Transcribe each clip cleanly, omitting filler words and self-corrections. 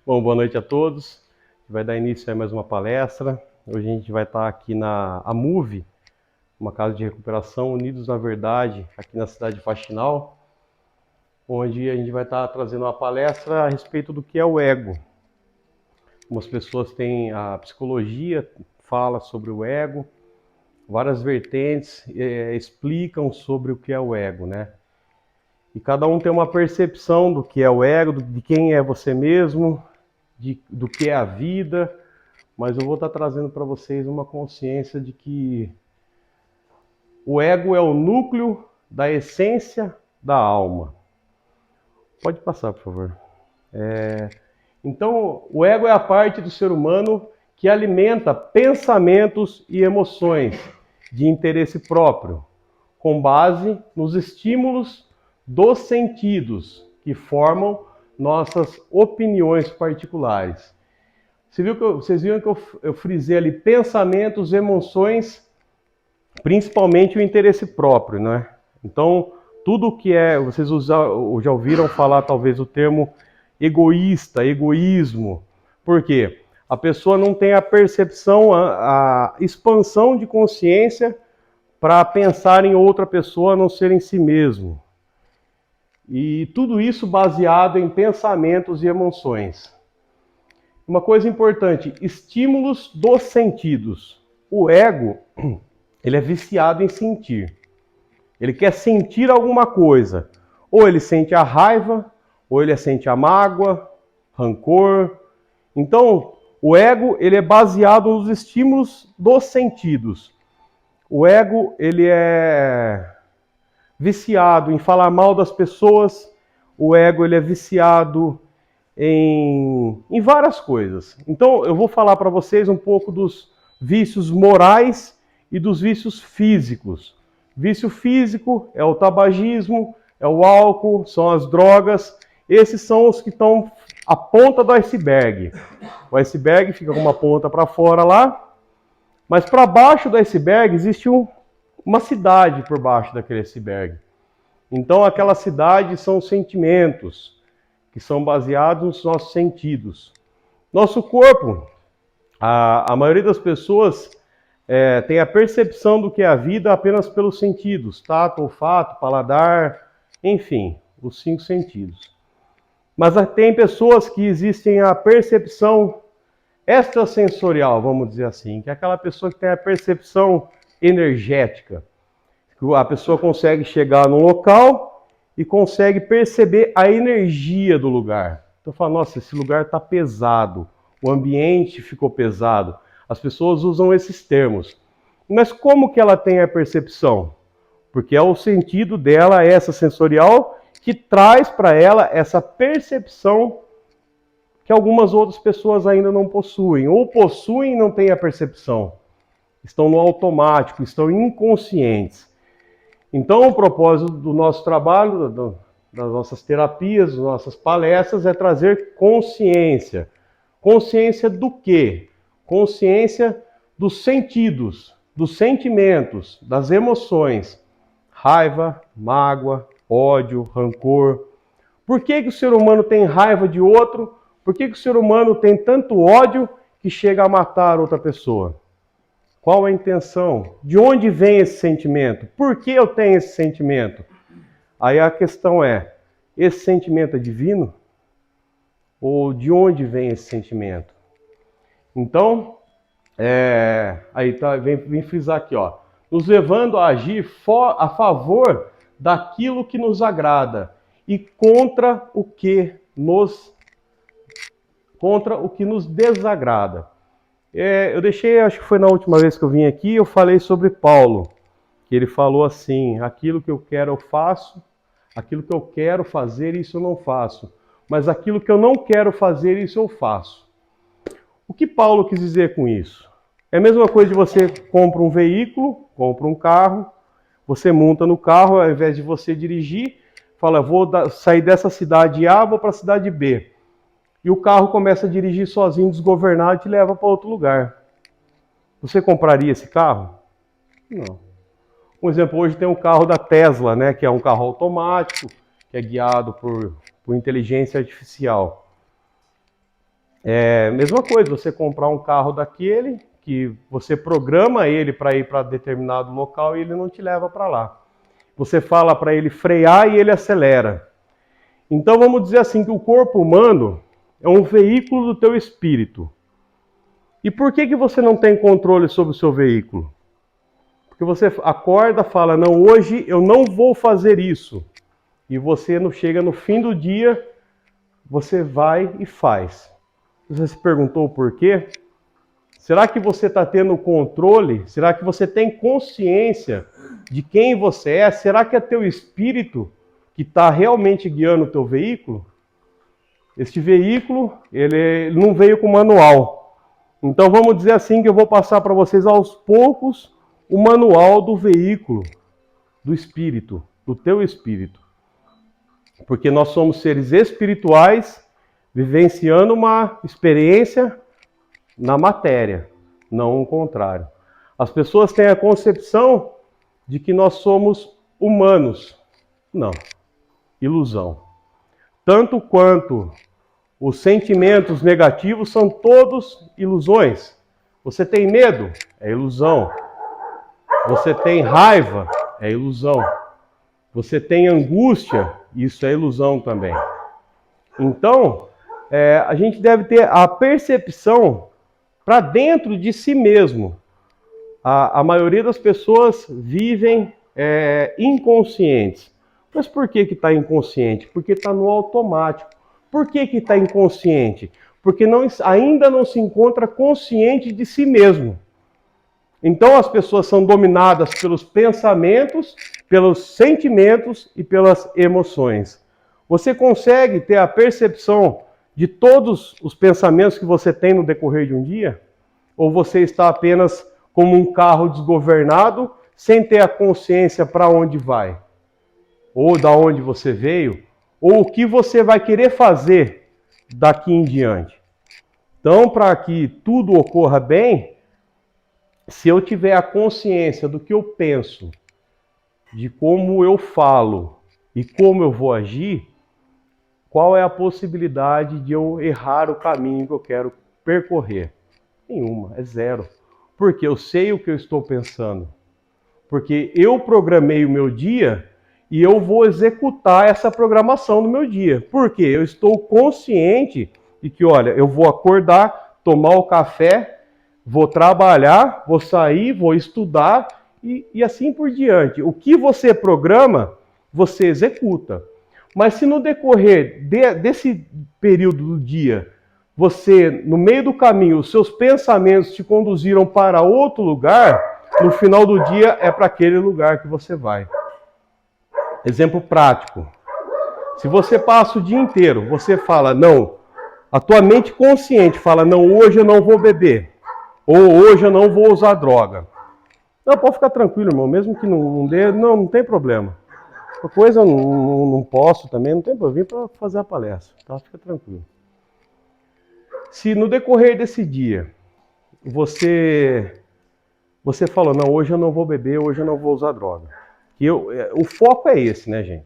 Bom, boa noite a todos. A gente vai dar início a mais uma palestra. Hoje a gente vai estar aqui na AMUV, uma casa de recuperação Unidos na Verdade, aqui na cidade de Faxinal, onde a gente vai estar trazendo uma palestra a respeito do que é o ego. Algumas pessoas têm a psicologia, fala sobre o ego, várias vertentes explicam sobre o que é o ego, né? E cada um tem uma percepção do que é o ego, de quem é você mesmo, do que é a vida, mas eu vou estar trazendo para vocês uma consciência de que o ego é o núcleo da essência da alma. Pode passar, por favor. Então, o ego é a parte do ser humano que alimenta pensamentos e emoções de interesse próprio, com base nos estímulos dos sentidos que formam nossas opiniões particulares. Vocês viram que eu frisei ali pensamentos, emoções, principalmente o interesse próprio, né? Então, tudo que é, vocês já ouviram falar talvez o termo egoísta, egoísmo. Por quê? A pessoa não tem a percepção, a expansão de consciência para pensar em outra pessoa a não ser em si mesmo. E tudo isso baseado em pensamentos e emoções. Uma coisa importante, estímulos dos sentidos. O ego, ele é viciado em sentir. Ele quer sentir alguma coisa. Ou ele sente a raiva, ou ele sente a mágoa, rancor. Então, o ego, ele é baseado nos estímulos dos sentidos. O ego, ele é viciado em falar mal das pessoas. O ego, ele é viciado em várias coisas. Então, eu vou falar para vocês um pouco dos vícios morais e dos vícios físicos. Vício físico é o tabagismo, é o álcool, são as drogas. Esses são os que estão à ponta do iceberg. O iceberg fica com uma ponta para fora lá, mas para baixo do iceberg existe uma cidade por baixo daquele iceberg. Então, aquela cidade são os sentimentos, que são baseados nos nossos sentidos. Nosso corpo, a maioria das pessoas tem a percepção do que é a vida apenas pelos sentidos, tato, olfato, paladar, enfim, os 5 sentidos. Mas tem pessoas que existem a percepção extrasensorial, vamos dizer assim, que é aquela pessoa que tem a percepção energética. A pessoa consegue chegar num local e consegue perceber a energia do lugar. Então fala, nossa, esse lugar está pesado, o ambiente ficou pesado. As pessoas usam esses termos. Mas como que ela tem a percepção? Porque é o sentido dela, essa sensorial, que traz para ela essa percepção que algumas outras pessoas ainda não possuem. Ou possuem e não têm a percepção. Estão no automático, estão inconscientes. Então, o propósito do nosso trabalho, das nossas terapias, das nossas palestras, é trazer consciência. Consciência do quê? Consciência dos sentidos, dos sentimentos, das emoções. Raiva, mágoa, ódio, rancor. Por que o ser humano tem raiva de outro? Por que o ser humano tem tanto ódio que chega a matar outra pessoa? Qual a intenção? De onde vem esse sentimento? Por que eu tenho esse sentimento? Aí a questão é, esse sentimento é divino? Ou de onde vem esse sentimento? Então, aí tá, vem frisar aqui, ó, nos levando a agir a favor daquilo que nos agrada e contra o que nos desagrada. Eu deixei, acho que foi na última vez que eu vim aqui, eu falei sobre Paulo, que ele falou assim, aquilo que eu quero eu faço, aquilo que eu quero fazer, isso eu não faço, mas aquilo que eu não quero fazer, isso eu faço. O que Paulo quis dizer com isso? É a mesma coisa de você compra um veículo, compra um carro, você monta no carro, ao invés de você dirigir, fala, vou sair dessa cidade A, vou para a cidade B. E o carro começa a dirigir sozinho, desgovernado, e te leva para outro lugar. Você compraria esse carro? Não. Um exemplo, hoje tem um carro da Tesla, né, que é um carro automático, que é guiado por inteligência artificial. Mesma coisa, você comprar um carro daquele, que você programa ele para ir para determinado local e ele não te leva para lá. Você fala para ele frear e ele acelera. Então vamos dizer assim que o corpo humano é um veículo do teu espírito. E por que você não tem controle sobre o seu veículo? Porque você acorda, fala, não, hoje eu não vou fazer isso. E você não chega no fim do dia, você vai e faz. Você se perguntou por quê? Será que você está tendo controle? Será que você tem consciência de quem você é? Será que é teu espírito que está realmente guiando o teu veículo? Este veículo, ele não veio com manual. Então vamos dizer assim que eu vou passar para vocês aos poucos o manual do veículo, do espírito, do teu espírito. Porque nós somos seres espirituais vivenciando uma experiência na matéria, não o contrário. As pessoas têm a concepção de que nós somos humanos. Não, ilusão. Tanto quanto os sentimentos negativos são todos ilusões. Você tem medo? É ilusão. Você tem raiva? É ilusão. Você tem angústia? Isso é ilusão também. Então, a gente deve ter a percepção para dentro de si mesmo. A maioria das pessoas vivem inconscientes. Mas por que está inconsciente? Porque está no automático. Por que está inconsciente? Porque ainda não se encontra consciente de si mesmo. Então as pessoas são dominadas pelos pensamentos, pelos sentimentos e pelas emoções. Você consegue ter a percepção de todos os pensamentos que você tem no decorrer de um dia? Ou você está apenas como um carro desgovernado, sem ter a consciência para onde vai? Ou da onde você veio? Ou o que você vai querer fazer daqui em diante? Então, para que tudo ocorra bem, se eu tiver a consciência do que eu penso, de como eu falo e como eu vou agir, qual é a possibilidade de eu errar o caminho que eu quero percorrer? Nenhuma, é zero. Porque eu sei o que eu estou pensando. Porque eu programei o meu dia e eu vou executar essa programação no meu dia. Porque eu estou consciente de que, olha, eu vou acordar, tomar o café, vou trabalhar, vou sair, vou estudar e assim por diante. O que você programa, você executa. Mas se no decorrer desse período do dia, você, no meio do caminho, os seus pensamentos te conduziram para outro lugar, no final do dia é para aquele lugar que você vai. Exemplo prático. Se você passa o dia inteiro, você fala, não, a tua mente consciente fala, não, hoje eu não vou beber. Ou hoje eu não vou usar droga. Não, pode ficar tranquilo, irmão. Mesmo que não dê, não tem problema. Qualquer coisa eu não posso também, não tem problema. Eu vim para fazer a palestra, tá? Fica tranquilo. Se no decorrer desse dia você falou, não, hoje eu não vou beber, hoje eu não vou usar droga. O foco é esse, né, gente?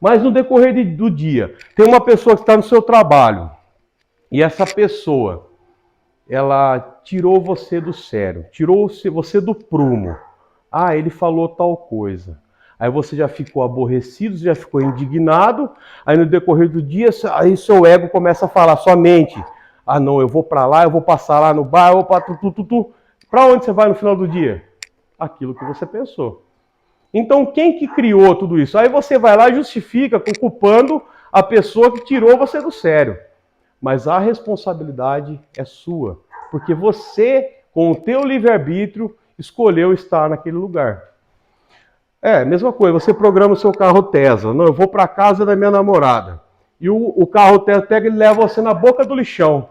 Mas no decorrer do dia, tem uma pessoa que está no seu trabalho e essa pessoa ela tirou você do sério, tirou você do prumo. Ah, ele falou tal coisa. Aí você já ficou aborrecido, já ficou indignado. Aí no decorrer do dia, aí seu ego começa a falar, sua mente. Ah, não, eu vou para lá, eu vou passar lá no bar, eu vou para tu. Para onde você vai no final do dia? Aquilo que você pensou. Então, quem que criou tudo isso? Aí você vai lá e justifica culpando a pessoa que tirou você do sério. Mas a responsabilidade é sua, porque você, com o teu livre-arbítrio, escolheu estar naquele lugar. Mesma coisa, você programa o seu carro Tesla. Não, eu vou para a casa da minha namorada. E o carro Tesla pega e leva você na boca do lixão.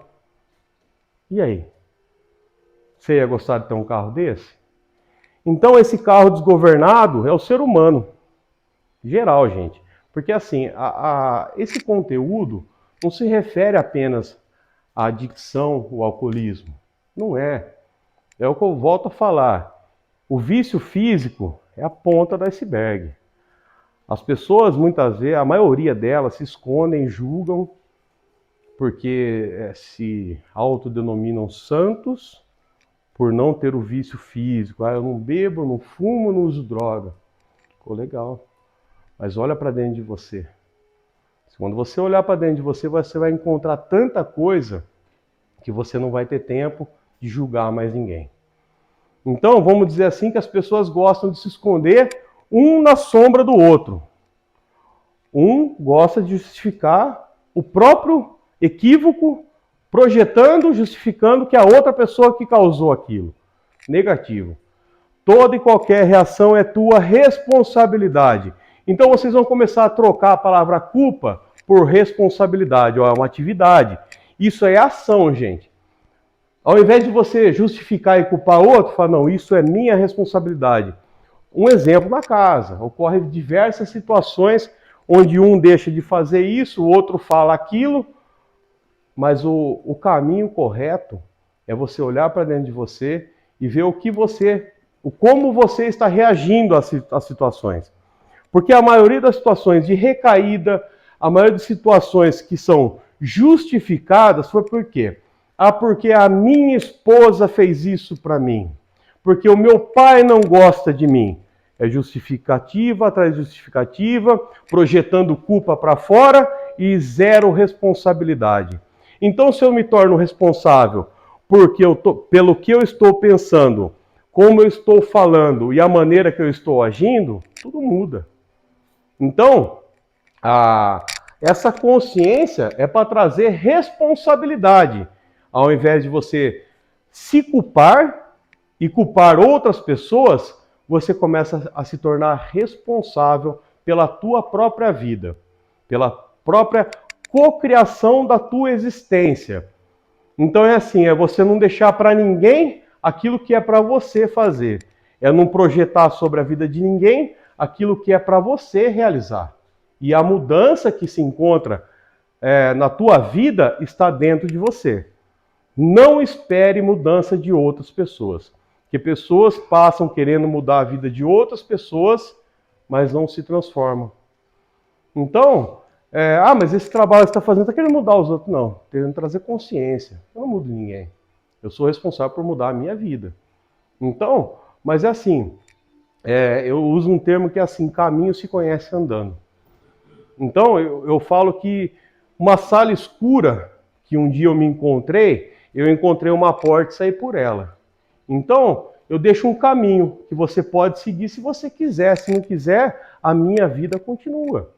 E aí? Você ia gostar de ter um carro desse? Então esse carro desgovernado é o ser humano. Geral, gente. Porque assim, esse conteúdo não se refere apenas à adicção, ao alcoolismo. Não é. É o que eu volto a falar. O vício físico é a ponta do iceberg. As pessoas, muitas vezes, a maioria delas se escondem, julgam porque se autodenominam santos por não ter o vício físico. Eu não bebo, não fumo, não uso droga. Ficou legal. Mas olha para dentro de você. Quando você olhar para dentro de você, você vai encontrar tanta coisa que você não vai ter tempo de julgar mais ninguém. Então, vamos dizer assim que as pessoas gostam de se esconder um na sombra do outro. Um gosta de justificar o próprio equívoco, projetando, justificando que a outra pessoa que causou aquilo. Negativo. Toda e qualquer reação é tua responsabilidade. Então vocês vão começar a trocar a palavra culpa por responsabilidade, ou é uma atividade. Isso é ação, gente. Ao invés de você justificar e culpar outro, fala, não, isso é minha responsabilidade. Um exemplo na casa. Ocorre diversas situações onde um deixa de fazer isso, o outro fala aquilo, mas o caminho correto é você olhar para dentro de você e ver como você está reagindo às situações. Porque a maioria das situações de recaída, a maioria das situações que são justificadas foi por quê? Porque a minha esposa fez isso para mim. Porque o meu pai não gosta de mim. É justificativa atrás de justificativa, projetando culpa para fora e zero responsabilidade. Então, se eu me torno responsável pelo que eu estou pensando, como eu estou falando e a maneira que eu estou agindo, tudo muda. Então, essa consciência é para trazer responsabilidade, ao invés de você se culpar e culpar outras pessoas, você começa a se tornar responsável pela tua própria vida, pela própria cocriação da tua existência. Então é assim, é você não deixar para ninguém aquilo que é para você fazer. É não projetar sobre a vida de ninguém aquilo que é para você realizar. E a mudança que se encontra na tua vida está dentro de você. Não espere mudança de outras pessoas. Porque pessoas passam querendo mudar a vida de outras pessoas, mas não se transformam. Então, mas esse trabalho que você está fazendo está querendo mudar os outros. Não, querendo trazer consciência. Eu não mudo ninguém. Eu sou responsável por mudar a minha vida. Então, mas é assim, eu uso um termo que é assim, caminho se conhece andando. Então, eu falo que uma sala escura que um dia eu encontrei uma porta e saí por ela. Então, eu deixo um caminho que você pode seguir se você quiser. Se não quiser, a minha vida continua.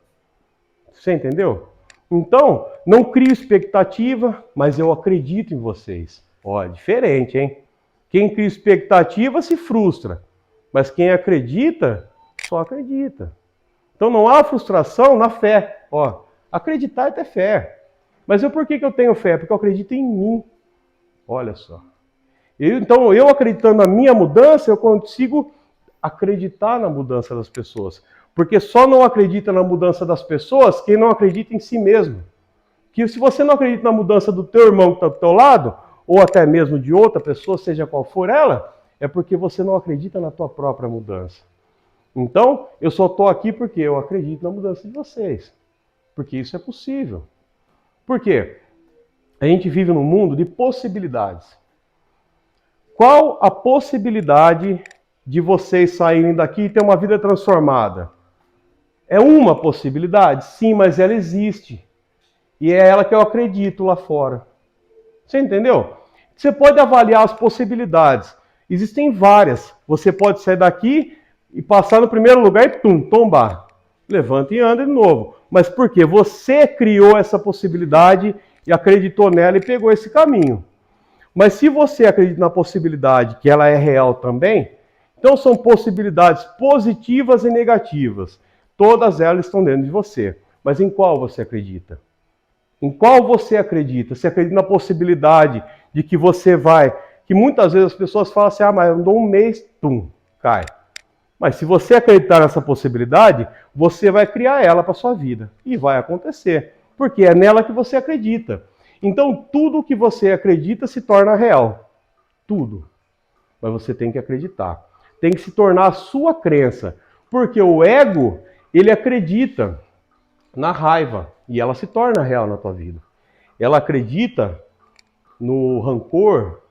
Você entendeu? Então, não crio expectativa, mas eu acredito em vocês. Ó, é diferente, hein? Quem cria expectativa se frustra, mas quem acredita, só acredita. Então não há frustração na fé. Ó, acreditar é ter fé. Mas por que eu tenho fé? Porque eu acredito em mim. Olha só. Então, eu acreditando na minha mudança, eu consigo acreditar na mudança das pessoas. Porque só não acredita na mudança das pessoas quem não acredita em si mesmo. Que se você não acredita na mudança do teu irmão que está do teu lado, ou até mesmo de outra pessoa, seja qual for ela, é porque você não acredita na tua própria mudança. Então, eu só estou aqui porque eu acredito na mudança de vocês. Porque isso é possível. Por quê? A gente vive num mundo de possibilidades. Qual a possibilidade de vocês saírem daqui e ter uma vida transformada? É uma possibilidade? Sim, mas ela existe. E é ela que eu acredito lá fora. Você entendeu? Você pode avaliar as possibilidades. Existem várias. Você pode sair daqui e passar no primeiro lugar e tombar. Levanta e anda de novo. Mas por quê? Você criou essa possibilidade e acreditou nela e pegou esse caminho. Mas se você acredita na possibilidade que ela é real também, então são possibilidades positivas e negativas. Todas elas estão dentro de você. Mas em qual você acredita? Em qual você acredita? Você acredita na possibilidade de que você vai... Que muitas vezes as pessoas falam assim, mas eu dou um mês, cai. Mas se você acreditar nessa possibilidade, você vai criar ela para sua vida. E vai acontecer. Porque é nela que você acredita. Então, tudo que você acredita se torna real. Tudo. Mas você tem que acreditar. Tem que se tornar a sua crença. Porque o ego, ele acredita na raiva. E ela se torna real na tua vida. ela acredita no rancor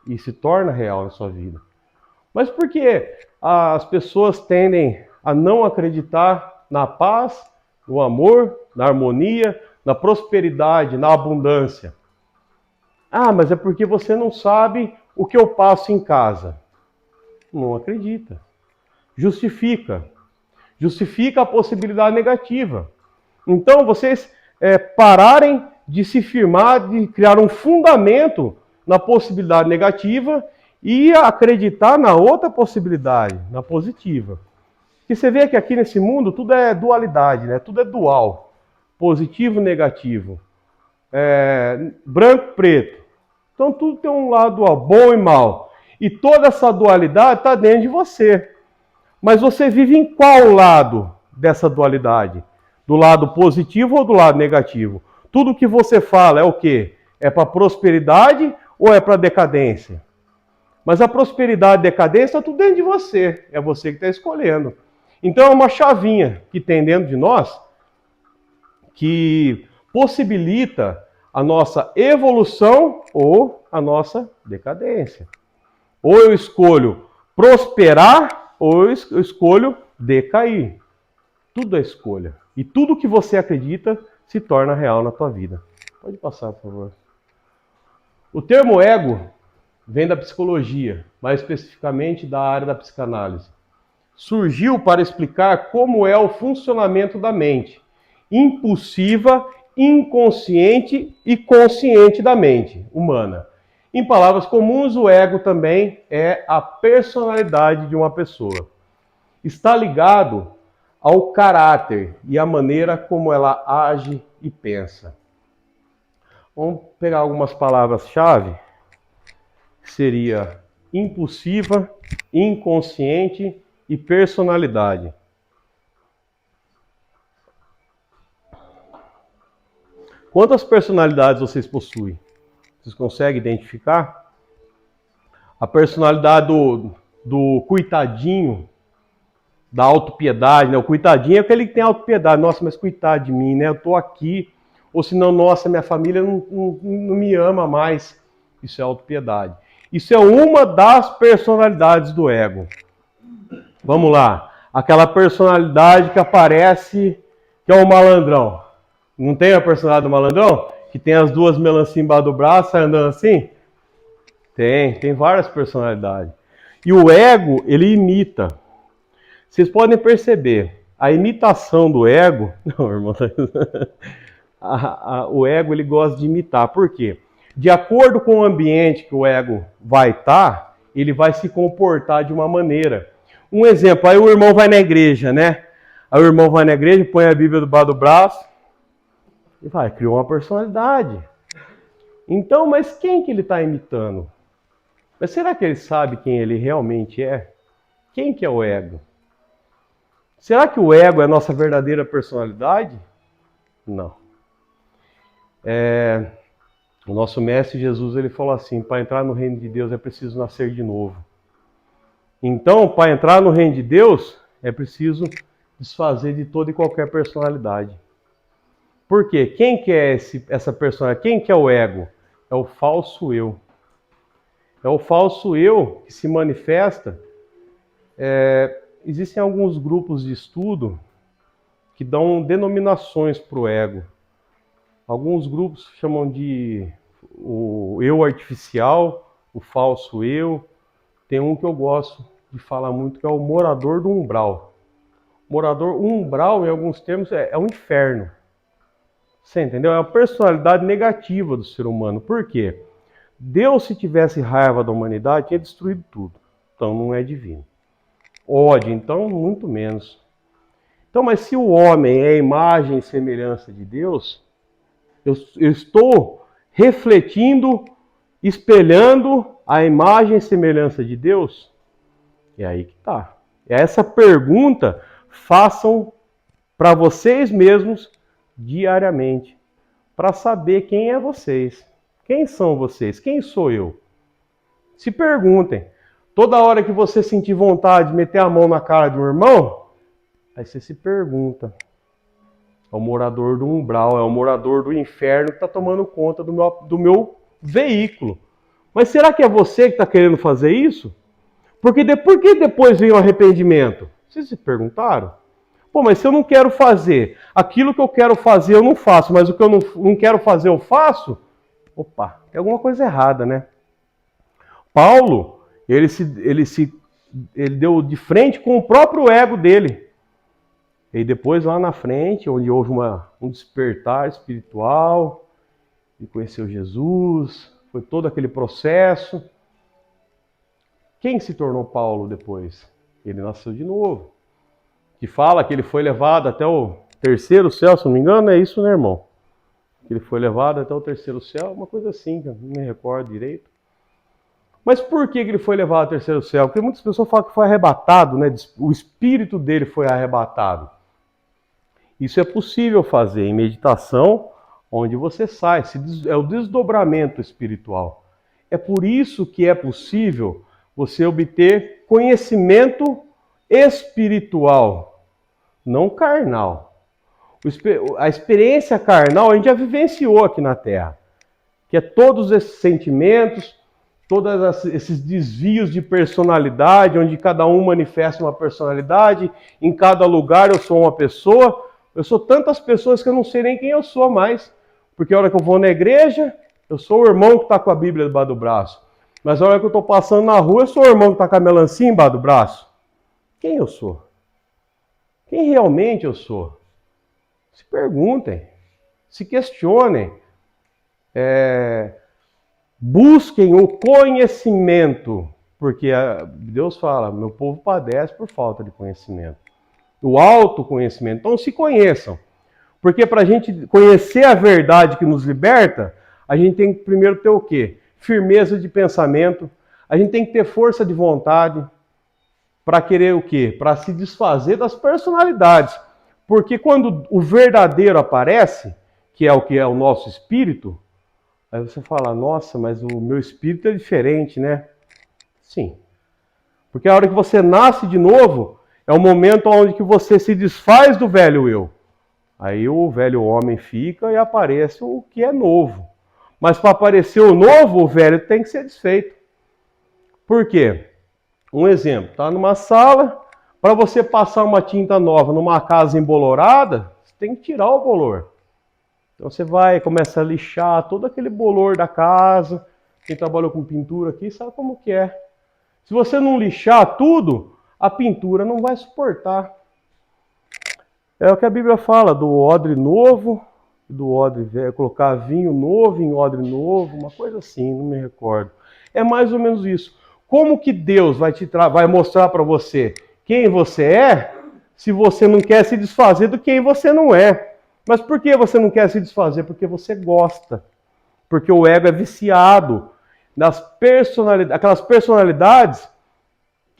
e se torna real na sua vida. Mas por que as pessoas tendem a não acreditar na paz, no amor, na harmonia, na prosperidade, na abundância? Ah, mas é porque você não sabe o que eu passo em casa. Não acredita. Justifica. Justifica a possibilidade negativa. Então, vocês pararem de se firmar, de criar um fundamento na possibilidade negativa e acreditar na outra possibilidade, na positiva. Porque você vê que aqui nesse mundo tudo é dualidade, né? Tudo é dual. Positivo e negativo. Branco e preto. Então tudo tem um lado bom e mal. E toda essa dualidade está dentro de você. Mas você vive em qual lado dessa dualidade? Do lado positivo ou do lado negativo? Tudo que você fala é o quê? É para prosperidade ou é para decadência? Mas a prosperidade e decadência está tudo dentro de você. É você que está escolhendo. Então é uma chavinha que tem dentro de nós que possibilita a nossa evolução ou a nossa decadência. Ou eu escolho prosperar ou eu escolho decair. Tudo é escolha. E tudo que você acredita se torna real na tua vida. Pode passar, por favor. O termo ego vem da psicologia, mais especificamente da área da psicanálise. Surgiu para explicar como é o funcionamento da mente, impulsiva, inconsciente e consciente da mente humana. Em palavras comuns, o ego também é a personalidade de uma pessoa. Está ligado ao caráter e à maneira como ela age e pensa. Vamos pegar algumas palavras-chave, que seria impulsiva, inconsciente e personalidade. Quantas personalidades vocês possuem? Vocês conseguem identificar? A personalidade do coitadinho, da autopiedade, né? O coitadinho é aquele que tem autopiedade. Nossa, mas coitado de mim, né? Eu tô aqui. Ou senão, nossa, minha família não me ama mais. Isso é autopiedade. Isso é uma das personalidades do ego. Vamos lá. Aquela personalidade que aparece, que é o malandrão. Não tem a personalidade do malandrão? Que tem as duas melancias embaixo do braço, sai andando assim? Tem várias personalidades. E o ego, ele imita. Vocês podem perceber, a imitação do ego... Não, irmão. O ego, ele gosta de imitar. Por quê? De acordo com o ambiente que o ego vai estar, ele vai se comportar de uma maneira. Um exemplo, aí o irmão vai na igreja, né? Aí o irmão vai na igreja, põe a Bíblia debaixo do braço e vai, criou uma personalidade. Então, mas quem que ele está imitando? Mas será que ele sabe quem ele realmente é? Quem que é o ego? Será que o ego é a nossa verdadeira personalidade? Não. O nosso mestre Jesus, ele falou assim, para entrar no reino de Deus é preciso nascer de novo. Então, para entrar no reino de Deus, é preciso desfazer de toda e qualquer personalidade. Por quê? Quem que é essa personalidade? Quem que é o ego? É o falso eu. É o falso eu que se manifesta. Existem alguns grupos de estudo que dão denominações para o ego. Alguns grupos chamam de o eu artificial, o falso eu. Tem um que eu gosto de falar muito, que é o morador do umbral. Morador umbral, em alguns termos, é um inferno. Você entendeu? É a personalidade negativa do ser humano. Por quê? Deus, se tivesse raiva da humanidade, tinha destruído tudo. Então não é divino. Ódio, então, muito menos. Então, mas se o homem é a imagem e semelhança de Deus, eu estou refletindo, espelhando a imagem e semelhança de Deus? É aí que está. Essa pergunta façam para vocês mesmos diariamente, para saber quem é vocês. Quem são vocês? Quem sou eu? Se perguntem. Toda hora que você sentir vontade de meter a mão na cara de um irmão, aí você se pergunta: É o morador do umbral, é o morador do inferno que está tomando conta do meu veículo. Mas será que é você que está querendo fazer isso? Por que depois vem o arrependimento? Vocês se perguntaram? Pô, mas se eu não quero fazer, aquilo que eu quero fazer eu não faço, mas o que eu não quero fazer eu faço? Opa, tem alguma coisa errada, né? Paulo, ele deu de frente com o próprio ego dele. E depois lá na frente, onde houve um despertar espiritual, ele conheceu Jesus, foi todo aquele processo. Quem se tornou Paulo depois? Ele nasceu de novo. Que fala que ele foi levado até o terceiro céu, se não me engano, é isso, né, irmão? Que ele foi levado até o terceiro céu, uma coisa assim, que eu não me recordo direito. Mas por que ele foi levado ao terceiro céu? Porque muitas pessoas falam que foi arrebatado, né? O espírito dele foi arrebatado. Isso é possível fazer em meditação, onde você sai. É o desdobramento espiritual. É por isso que é possível você obter conhecimento espiritual, não carnal. A experiência carnal a gente já vivenciou aqui na Terra, que é todos esses sentimentos, todos esses desvios de personalidade, onde cada um manifesta uma personalidade, em cada lugar eu sou uma pessoa, eu sou tantas pessoas que eu não sei nem quem eu sou mais, porque a hora que eu vou na igreja, eu sou o irmão que está com a Bíblia debaixo do braço, mas a hora que eu estou passando na rua, eu sou o irmão que está com a melancia embaixo do braço. Quem eu sou? Quem realmente eu sou? Se perguntem, se questionem, busquem o conhecimento, porque Deus fala, meu povo padece por falta de conhecimento. O autoconhecimento. Então se conheçam, porque para a gente conhecer a verdade que nos liberta, a gente tem que primeiro ter o quê? Firmeza de pensamento, a gente tem que ter força de vontade, para querer o quê? Para se desfazer das personalidades. Porque quando o verdadeiro aparece, que é o nosso espírito, aí você fala, nossa, mas o meu espírito é diferente, né? Sim. Porque a hora que você nasce de novo, é o momento onde que você se desfaz do velho eu. Aí o velho homem fica e aparece o que é novo. Mas para aparecer o novo, o velho tem que ser desfeito. Por quê? Um exemplo, está numa sala, para você passar uma tinta nova numa casa embolorada, você tem que tirar o bolor. Então você vai, começa a lixar todo aquele bolor da casa. Quem trabalhou com pintura aqui sabe como que é. Se você não lixar tudo, a pintura não vai suportar. É o que a Bíblia fala, do odre novo, do odre velho, colocar vinho novo em odre novo, uma coisa assim, não me recordo. É mais ou menos isso. Como que Deus vai mostrar para você quem você é, se você não quer se desfazer do quem você não é? Mas por que você não quer se desfazer? Porque você gosta. Porque o ego é viciado nas personalidades. Aquelas personalidades,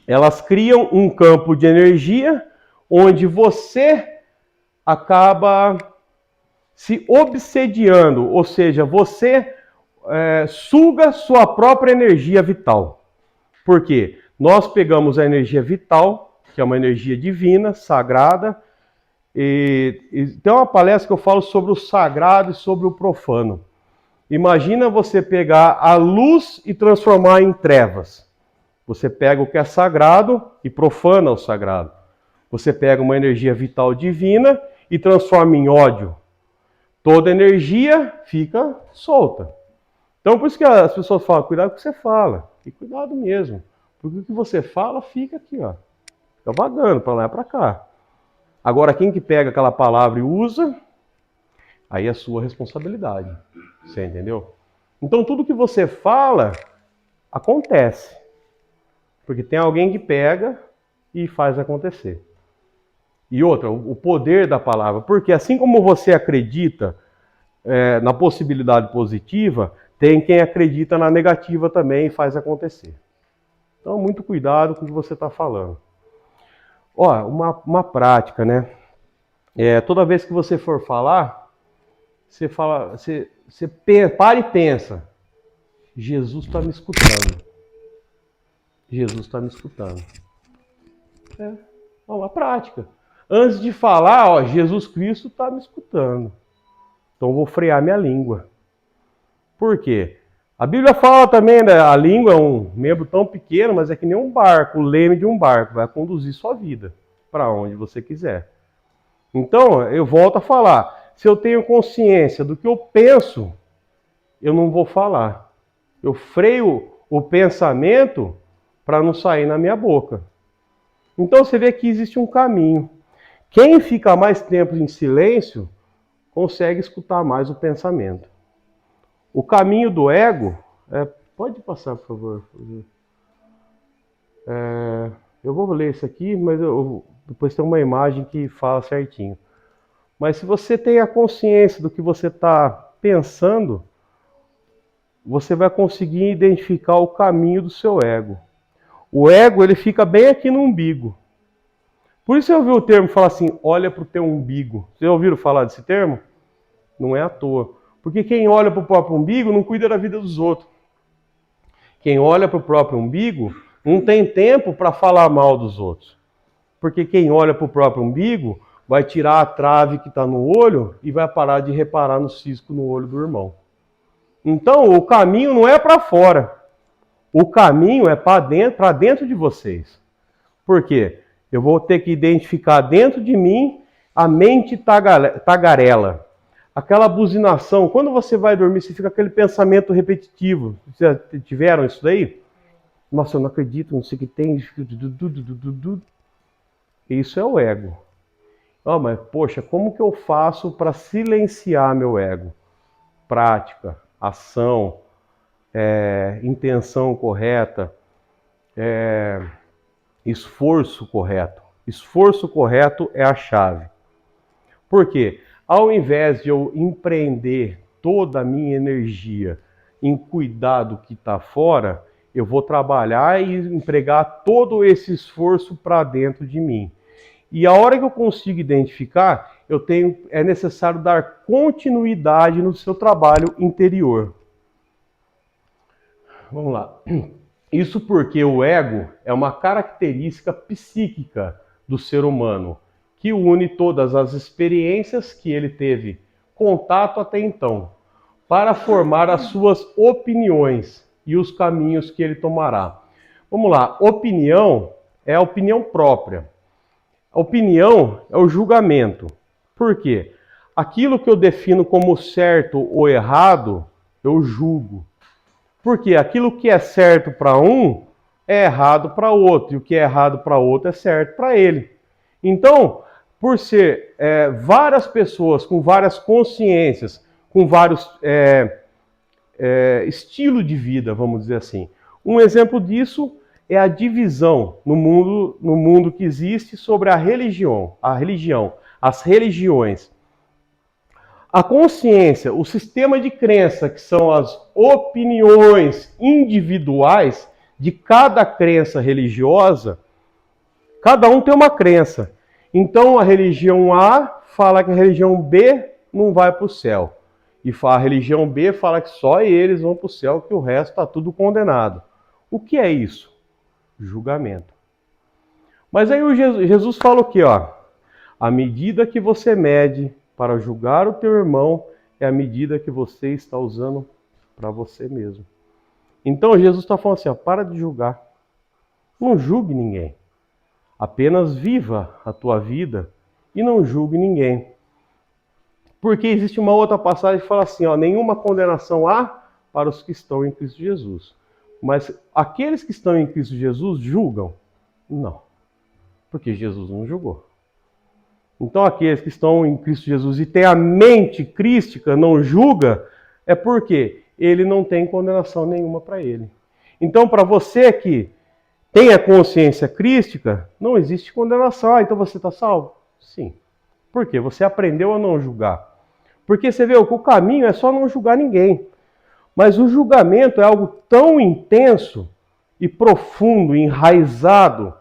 elas criam um campo de energia onde você acaba se obsediando, ou seja, você suga sua própria energia vital. Por quê? Nós pegamos a energia vital, que é uma energia divina, sagrada, e tem uma palestra que eu falo sobre o sagrado e sobre o profano. Imagina você pegar a luz e transformar em trevas. Você pega o que é sagrado e profana o sagrado. Você pega uma energia vital divina e transforma em ódio. Toda energia fica solta. Então, por isso que as pessoas falam, cuidado com o que você fala. E cuidado mesmo. Porque o que você fala fica aqui, ó. Fica vagando para lá e para cá. Agora, quem que pega aquela palavra e usa, aí é sua responsabilidade. Você entendeu? Então, tudo que você fala, acontece. Porque tem alguém que pega e faz acontecer. E outra, o poder da palavra. Porque assim como você acredita na possibilidade positiva, tem quem acredita na negativa também e faz acontecer. Então, muito cuidado com o que você está falando. Ó, uma prática, né? Toda vez que você for falar, você para e pensa. Jesus está me escutando. Jesus está me escutando. É uma prática. Antes de falar, ó, Jesus Cristo está me escutando. Então eu vou frear minha língua. Por quê? A Bíblia fala também, né, a língua é um membro tão pequeno, mas é que nem um barco, o leme de um barco, vai conduzir sua vida para onde você quiser. Então, eu volto a falar, se eu tenho consciência do que eu penso, eu não vou falar. Eu freio o pensamento para não sair na minha boca. Então você vê que existe um caminho. Quem fica mais tempo em silêncio, consegue escutar mais o pensamento. O caminho do ego... pode passar, por favor. Eu vou ler isso aqui, mas depois tem uma imagem que fala certinho. Mas se você tem a consciência do que você está pensando, você vai conseguir identificar o caminho do seu ego. O ego, ele fica bem aqui no umbigo. Por isso eu ouvi o termo falar assim, olha para o teu umbigo. Vocês ouviram falar desse termo? Não é à toa. Porque quem olha para o próprio umbigo não cuida da vida dos outros. Quem olha para o próprio umbigo não tem tempo para falar mal dos outros. Porque quem olha para o próprio umbigo vai tirar a trave que está no olho e vai parar de reparar no cisco no olho do irmão. Então o caminho não é para fora. O caminho é para dentro de vocês. Por quê? Eu vou ter que identificar dentro de mim a mente tagarela. Aquela buzinação. Quando você vai dormir, você fica aquele pensamento repetitivo. Vocês já tiveram isso daí? Nossa, eu não acredito, não sei o que tem. Isso é o ego. Oh, mas, poxa, como que eu faço para silenciar meu ego? Prática, ação, intenção correta, esforço correto. Esforço correto é a chave. Por quê? Ao invés de eu empreender toda a minha energia em cuidar do que está fora, eu vou trabalhar e empregar todo esse esforço para dentro de mim. E a hora que eu consigo identificar, é necessário dar continuidade no seu trabalho interior. Vamos lá. Isso porque o ego é uma característica psíquica do ser humano, que une todas as experiências que ele teve contato até então, para formar as suas opiniões e os caminhos que ele tomará. Vamos lá, opinião é a opinião própria. A opinião é o julgamento. Por quê? Aquilo que eu defino como certo ou errado, eu julgo. Porque aquilo que é certo para um é errado para outro, e o que é errado para outro é certo para ele. Então, por ser várias pessoas com várias consciências, com vários estilos de vida, vamos dizer assim. Um exemplo disso é a divisão no mundo que existe sobre a religião, as religiões. A consciência, o sistema de crença, que são as opiniões individuais de cada crença religiosa, cada um tem uma crença. Então a religião A fala que a religião B não vai para o céu. E a religião B fala que só eles vão para o céu, que o resto está tudo condenado. O que é isso? Julgamento. Mas aí o Jesus fala o quê? A medida que você mede para julgar o teu irmão é a medida que você está usando para você mesmo. Então Jesus está falando assim, para de julgar. Não julgue ninguém. Apenas viva a tua vida e não julgue ninguém. Porque existe uma outra passagem que fala assim, nenhuma condenação há para os que estão em Cristo Jesus. Mas aqueles que estão em Cristo Jesus julgam? Não. Porque Jesus não julgou. Então aqueles que estão em Cristo Jesus e têm a mente crística, não julga, é porque ele não tem condenação nenhuma para ele. Então para você que tem a consciência crística, não existe condenação. Então você está salvo? Sim. Por quê? Você aprendeu a não julgar. Porque você vê que o caminho é só não julgar ninguém. Mas o julgamento é algo tão intenso e profundo, enraizado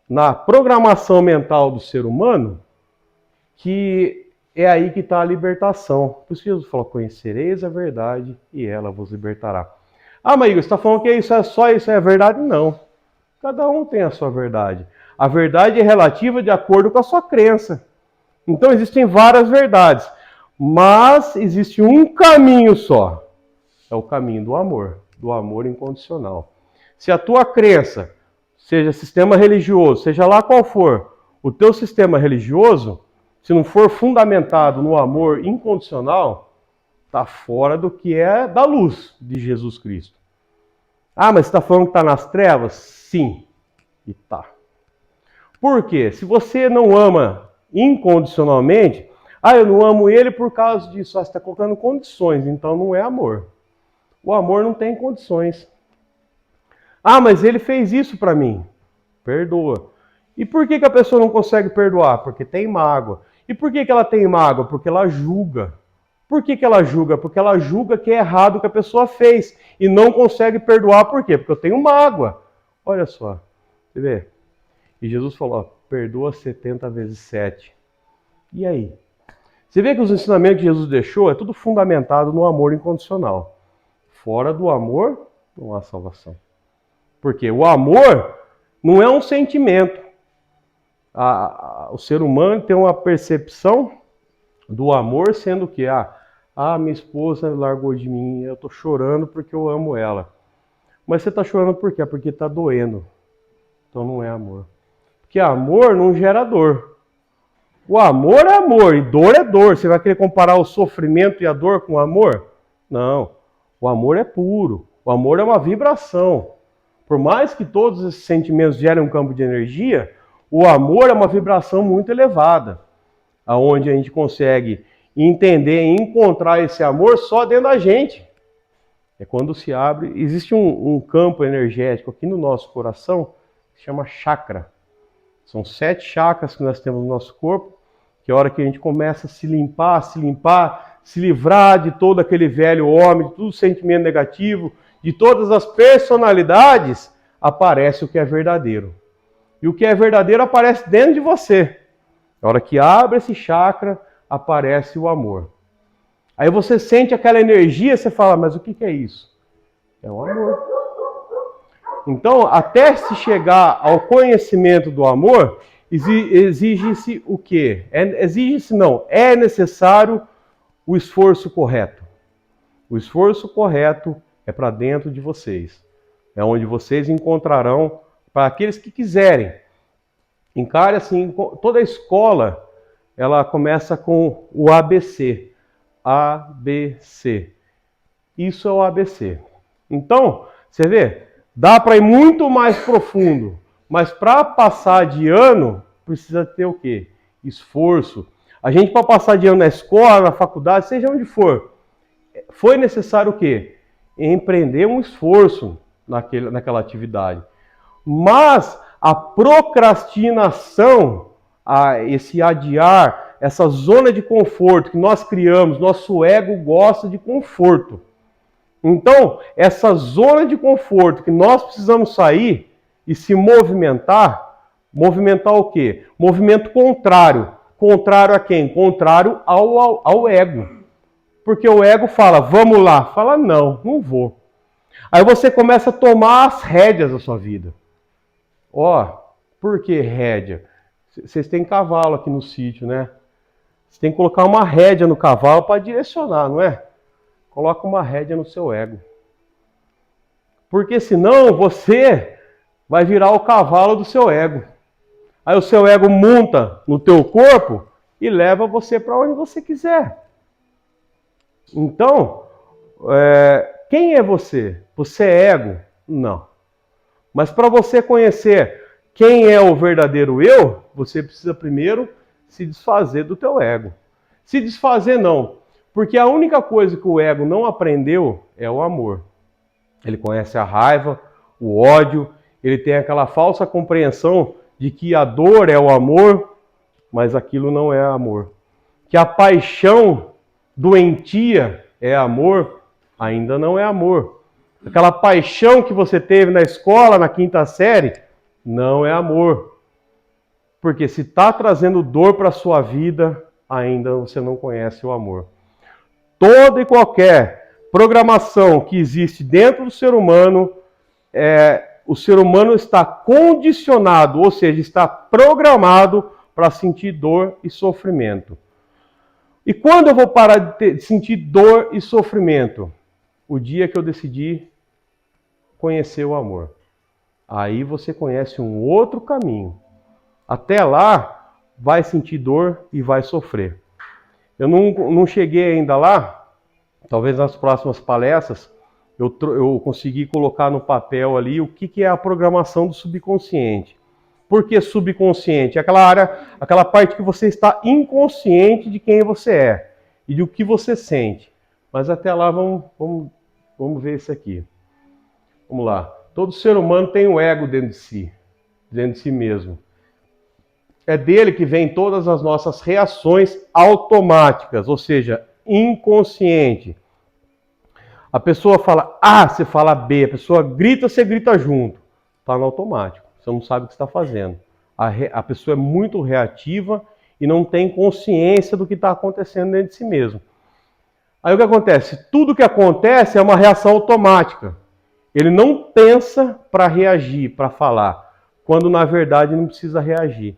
na programação mental do ser humano, que é aí que está a libertação. Por isso Jesus falou, conhecereis a verdade e ela vos libertará. Mas Igor, você está falando que isso é só isso, é verdade? Não. Cada um tem a sua verdade. A verdade é relativa de acordo com a sua crença. Então existem várias verdades, mas existe um caminho só. É o caminho do amor incondicional. Se a tua crença, seja sistema religioso, seja lá qual for, o teu sistema religioso, se não for fundamentado no amor incondicional, está fora do que é da luz de Jesus Cristo. Ah, mas você está falando que está nas trevas? Sim, e tá. Por quê? Se você não ama incondicionalmente, eu não amo ele por causa disso, você está colocando condições, então não é amor. O amor não tem condições. Ah, mas ele fez isso para mim. Perdoa. E por que a pessoa não consegue perdoar? Porque tem mágoa. E por que ela tem mágoa? Porque ela julga. Por que ela julga? Porque ela julga que é errado o que a pessoa fez e não consegue perdoar. Por quê? Porque eu tenho mágoa. Olha só, você vê? E Jesus falou, perdoa 70 vezes 7. E aí? Você vê que os ensinamentos que Jesus deixou é tudo fundamentado no amor incondicional. Fora do amor, não há salvação. Porque o amor não é um sentimento. O ser humano tem uma percepção do amor sendo que minha esposa largou de mim, eu estou chorando porque eu amo ela. Mas você está chorando por quê? Porque está doendo. Então não é amor. Porque amor não gera dor. O amor é amor e dor é dor. Você vai querer comparar o sofrimento e a dor com o amor? Não. O amor é puro. O amor é uma vibração. Por mais que todos esses sentimentos gerem um campo de energia, o amor é uma vibração muito elevada, aonde a gente consegue entender e encontrar esse amor só dentro da gente. É quando se abre, existe um campo energético aqui no nosso coração, que se chama chakra. São 7 chakras que nós temos no nosso corpo, que é a hora que a gente começa a se limpar, se livrar de todo aquele velho homem, de todo sentimento negativo, de todas as personalidades, aparece o que é verdadeiro. E o que é verdadeiro aparece dentro de você. Na hora que abre esse chakra, aparece o amor. Aí você sente aquela energia, você fala, mas o que é isso? É o amor. Então, até se chegar ao conhecimento do amor, exige-se o quê? É necessário o esforço correto. O esforço correto é para dentro de vocês. É onde vocês encontrarão, para aqueles que quiserem. Encare assim, toda a escola, ela começa com o ABC. ABC. Isso é o ABC. Então, você vê, dá para ir muito mais profundo, mas para passar de ano, precisa ter o quê? Esforço. A gente, para passar de ano na escola, na faculdade, seja onde for, foi necessário o quê? Empreender um esforço naquela atividade. Mas a procrastinação, esse adiar, essa zona de conforto que nós criamos, nosso ego gosta de conforto. Então, essa zona de conforto que nós precisamos sair e se movimentar o quê? Movimento contrário. Contrário a quem? Contrário ao ego. Porque o ego fala, vamos lá. Fala, não vou. Aí você começa a tomar as rédeas da sua vida. Por que rédea? Vocês têm cavalo aqui no sítio, né? Você tem que colocar uma rédea no cavalo para direcionar, não é? Coloca uma rédea no seu ego. Porque senão você vai virar o cavalo do seu ego. Aí o seu ego monta no teu corpo e leva você para onde você quiser. Então, quem é você? Você é ego? Não. Mas para você conhecer quem é o verdadeiro eu, você precisa primeiro se desfazer do teu ego. Se desfazer não, porque a única coisa que o ego não aprendeu é o amor. Ele conhece a raiva, o ódio, ele tem aquela falsa compreensão de que a dor é o amor, mas aquilo não é amor. Que a paixão doentia é amor, ainda não é amor. Aquela paixão que você teve na escola, na 5ª série, não é amor. Porque se está trazendo dor para a sua vida, ainda você não conhece o amor. Toda e qualquer programação que existe dentro do ser humano, o ser humano está condicionado, ou seja, está programado para sentir dor e sofrimento. E quando eu vou parar de sentir dor e sofrimento? O dia que eu decidi conhecer o amor. Aí você conhece um outro caminho. Até lá, vai sentir dor e vai sofrer. Eu não cheguei ainda lá, talvez nas próximas palestras, eu consegui colocar no papel ali o que é a programação do subconsciente. Por que subconsciente? É aquela área, aquela parte que você está inconsciente de quem você é e do que você sente. Mas até lá vamos ver isso aqui. Vamos lá. Todo ser humano tem um ego dentro de si mesmo. É dele que vem todas as nossas reações automáticas, ou seja, inconsciente. A pessoa fala A, você fala B. A pessoa grita, você grita junto. Está no automático. Você não sabe o que está fazendo. A pessoa é muito reativa e não tem consciência do que está acontecendo dentro de si mesmo. Aí o que acontece? Tudo que acontece é uma reação automática. Ele não pensa para reagir, para falar, quando na verdade não precisa reagir.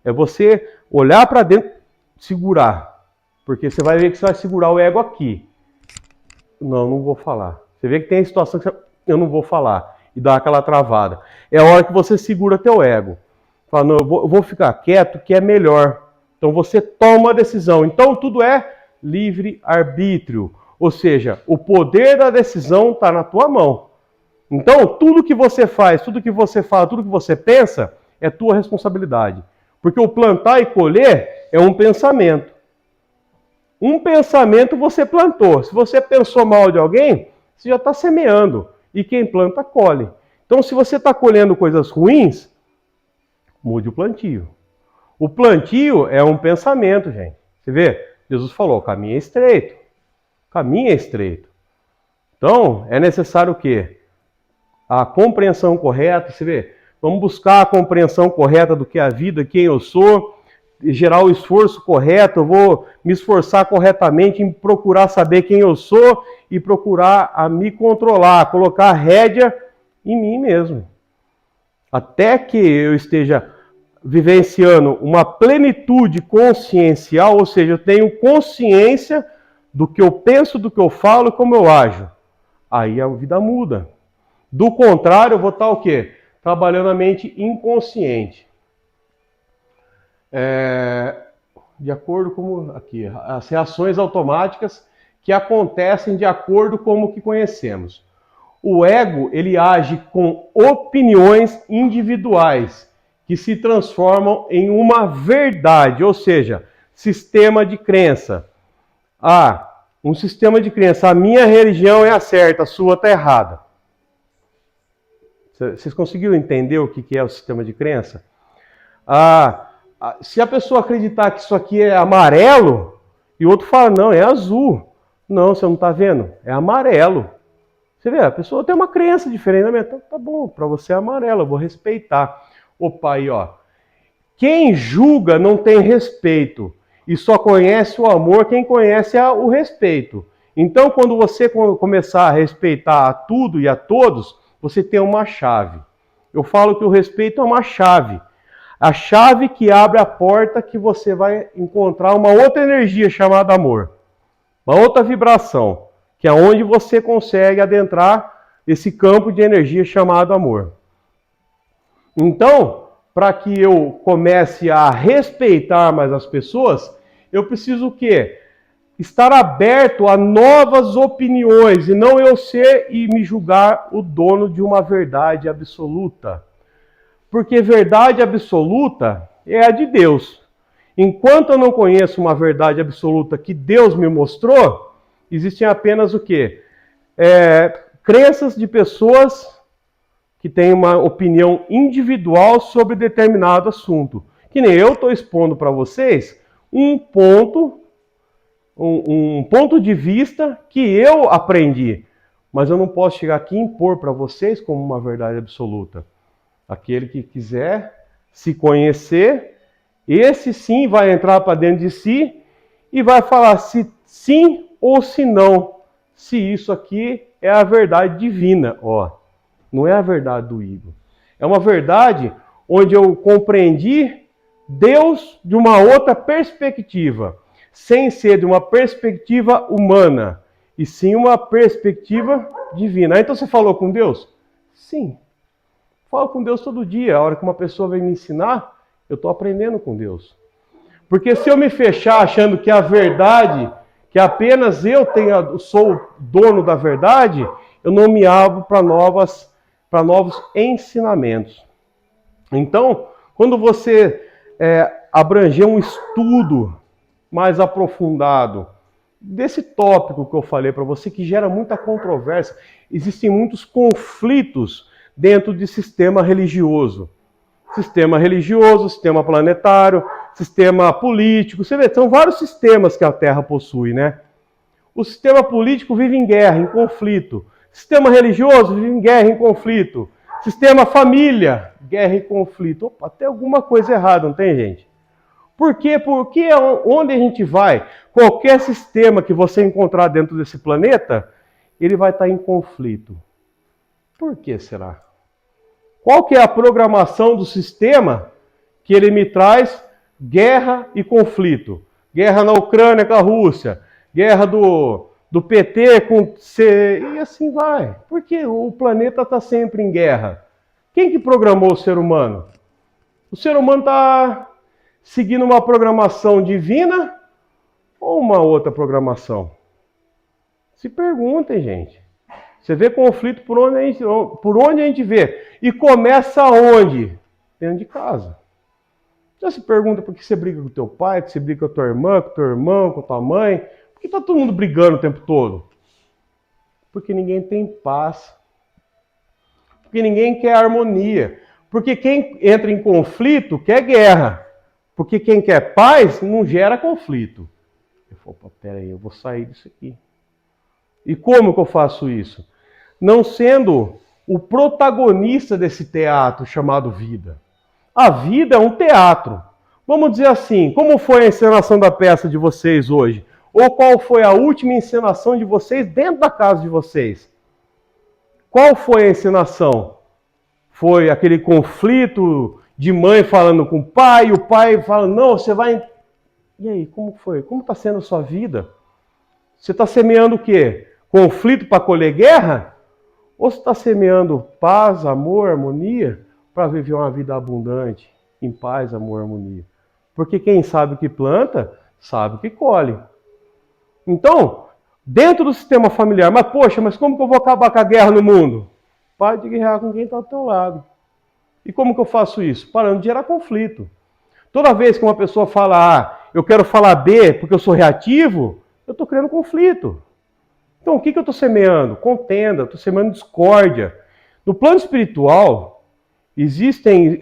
É você olhar para dentro, segurar. Porque você vai ver que você vai segurar o ego aqui. Não vou falar. Você vê que tem a situação que eu não vou falar. E dá aquela travada. É a hora que você segura teu ego. Fala, não, eu vou ficar quieto que é melhor. Então você toma a decisão. Então tudo é livre-arbítrio. Ou seja, o poder da decisão está na tua mão. Então tudo que você faz, tudo que você fala, tudo que você pensa, é tua responsabilidade. Porque o plantar e colher é um pensamento. Um pensamento você plantou. Se você pensou mal de alguém, você já está semeando. E quem planta, colhe. Então, se você está colhendo coisas ruins, mude o plantio. O plantio é um pensamento, gente. Você vê? Jesus falou, o caminho é estreito. O caminho é estreito. Então, é necessário o quê? A compreensão correta. Você vê? Vamos buscar a compreensão correta do que é a vida, quem eu sou, gerar o esforço correto, eu vou me esforçar corretamente em procurar saber quem eu sou e procurar a me controlar, colocar a rédea em mim mesmo. Até que eu esteja vivenciando uma plenitude consciencial, ou seja, eu tenho consciência do que eu penso, do que eu falo e como eu ajo. Aí a vida muda. Do contrário, eu vou estar o quê? Trabalhando a mente inconsciente. De acordo com aqui, as reações automáticas que acontecem de acordo com o que conhecemos. O ego, ele age com opiniões individuais que se transformam em uma verdade, ou seja, sistema de crença. Um sistema de crença, a minha religião é a certa, a sua está errada. Vocês conseguiram entender o que é o sistema de crença? Se a pessoa acreditar que isso aqui é amarelo, e o outro fala, não, é azul. Não, você não está vendo? É amarelo. Você vê, a pessoa tem uma crença diferente. Então, tá bom, para você é amarelo, eu vou respeitar. Opa, aí, ó. Quem julga não tem respeito. E só conhece o amor quem conhece o respeito. Então, quando você começar a respeitar a tudo e a todos, você tem uma chave. Eu falo que o respeito é uma chave. A chave que abre a porta que você vai encontrar uma outra energia chamada amor. Uma outra vibração, que é onde você consegue adentrar esse campo de energia chamado amor. Então, para que eu comece a respeitar mais as pessoas, eu preciso o quê? Estar aberto a novas opiniões e não eu ser e me julgar o dono de uma verdade absoluta. Porque verdade absoluta é a de Deus. Enquanto eu não conheço uma verdade absoluta que Deus me mostrou, existem apenas o quê? Crenças de pessoas que têm uma opinião individual sobre determinado assunto. Que nem eu estou expondo para vocês um ponto de vista que eu aprendi. Mas eu não posso chegar aqui e impor para vocês como uma verdade absoluta. Aquele que quiser se conhecer, esse sim vai entrar para dentro de si e vai falar se sim ou se não. Se isso aqui é a verdade divina, ó. Não é a verdade do Igor. É uma verdade onde eu compreendi Deus de uma outra perspectiva, sem ser de uma perspectiva humana, e sim uma perspectiva divina. Então você falou com Deus? Sim. Falo com Deus todo dia. A hora que uma pessoa vem me ensinar, eu estou aprendendo com Deus. Porque se eu me fechar achando que a verdade, que apenas eu sou o dono da verdade, eu não me abro para novos ensinamentos. Então, quando você abranger um estudo mais aprofundado desse tópico que eu falei para você, que gera muita controvérsia, existem muitos conflitos dentro de sistema religioso. Sistema religioso, sistema planetário, sistema político. Você vê, são vários sistemas que a Terra possui, né? O sistema político vive em guerra, em conflito. Sistema religioso vive em guerra, em conflito. Sistema família, guerra e conflito. Opa, tem alguma coisa errada, não tem, gente? Por quê? Porque onde a gente vai, qualquer sistema que você encontrar dentro desse planeta, ele vai estar em conflito. Por que será? Qual que é a programação do sistema que ele me traz guerra e conflito? Guerra na Ucrânia com a Rússia, guerra do PT com C, e assim vai. Porque o planeta está sempre em guerra. Quem que programou o ser humano? O ser humano está seguindo uma programação divina ou uma outra programação? Se perguntem, gente. Você vê conflito por onde a gente vê. E começa onde? Dentro de casa. Já se pergunta por que você briga com teu pai, por que você briga com a tua irmã, com o teu irmão, com a tua mãe? Por que está todo mundo brigando o tempo todo? Porque ninguém tem paz. Porque ninguém quer harmonia. Porque quem entra em conflito quer guerra. Porque quem quer paz não gera conflito. Eu falo, peraí, eu vou sair disso aqui. E como que eu faço isso? Não sendo o protagonista desse teatro chamado vida. A vida é um teatro. Vamos dizer assim, como foi a encenação da peça de vocês hoje? Ou qual foi a última encenação de vocês dentro da casa de vocês? Qual foi a encenação? Foi aquele conflito de mãe falando com o pai, e o pai falando, não, você vai... E aí, como foi? Como está sendo a sua vida? Você está semeando o quê? Conflito para colher guerra? Ou você está semeando paz, amor, harmonia para viver uma vida abundante, em paz, amor, harmonia? Porque quem sabe o que planta, sabe o que colhe. Então, dentro do sistema familiar, mas poxa, mas como que eu vou acabar com a guerra no mundo? Pare de guerrear com quem está ao teu lado. E como que eu faço isso? Parando de gerar conflito. Toda vez que uma pessoa fala A, eu quero falar B porque eu sou reativo, eu estou criando conflito. Então, o que eu estou semeando? Contenda, estou semeando discórdia. No plano espiritual, existem,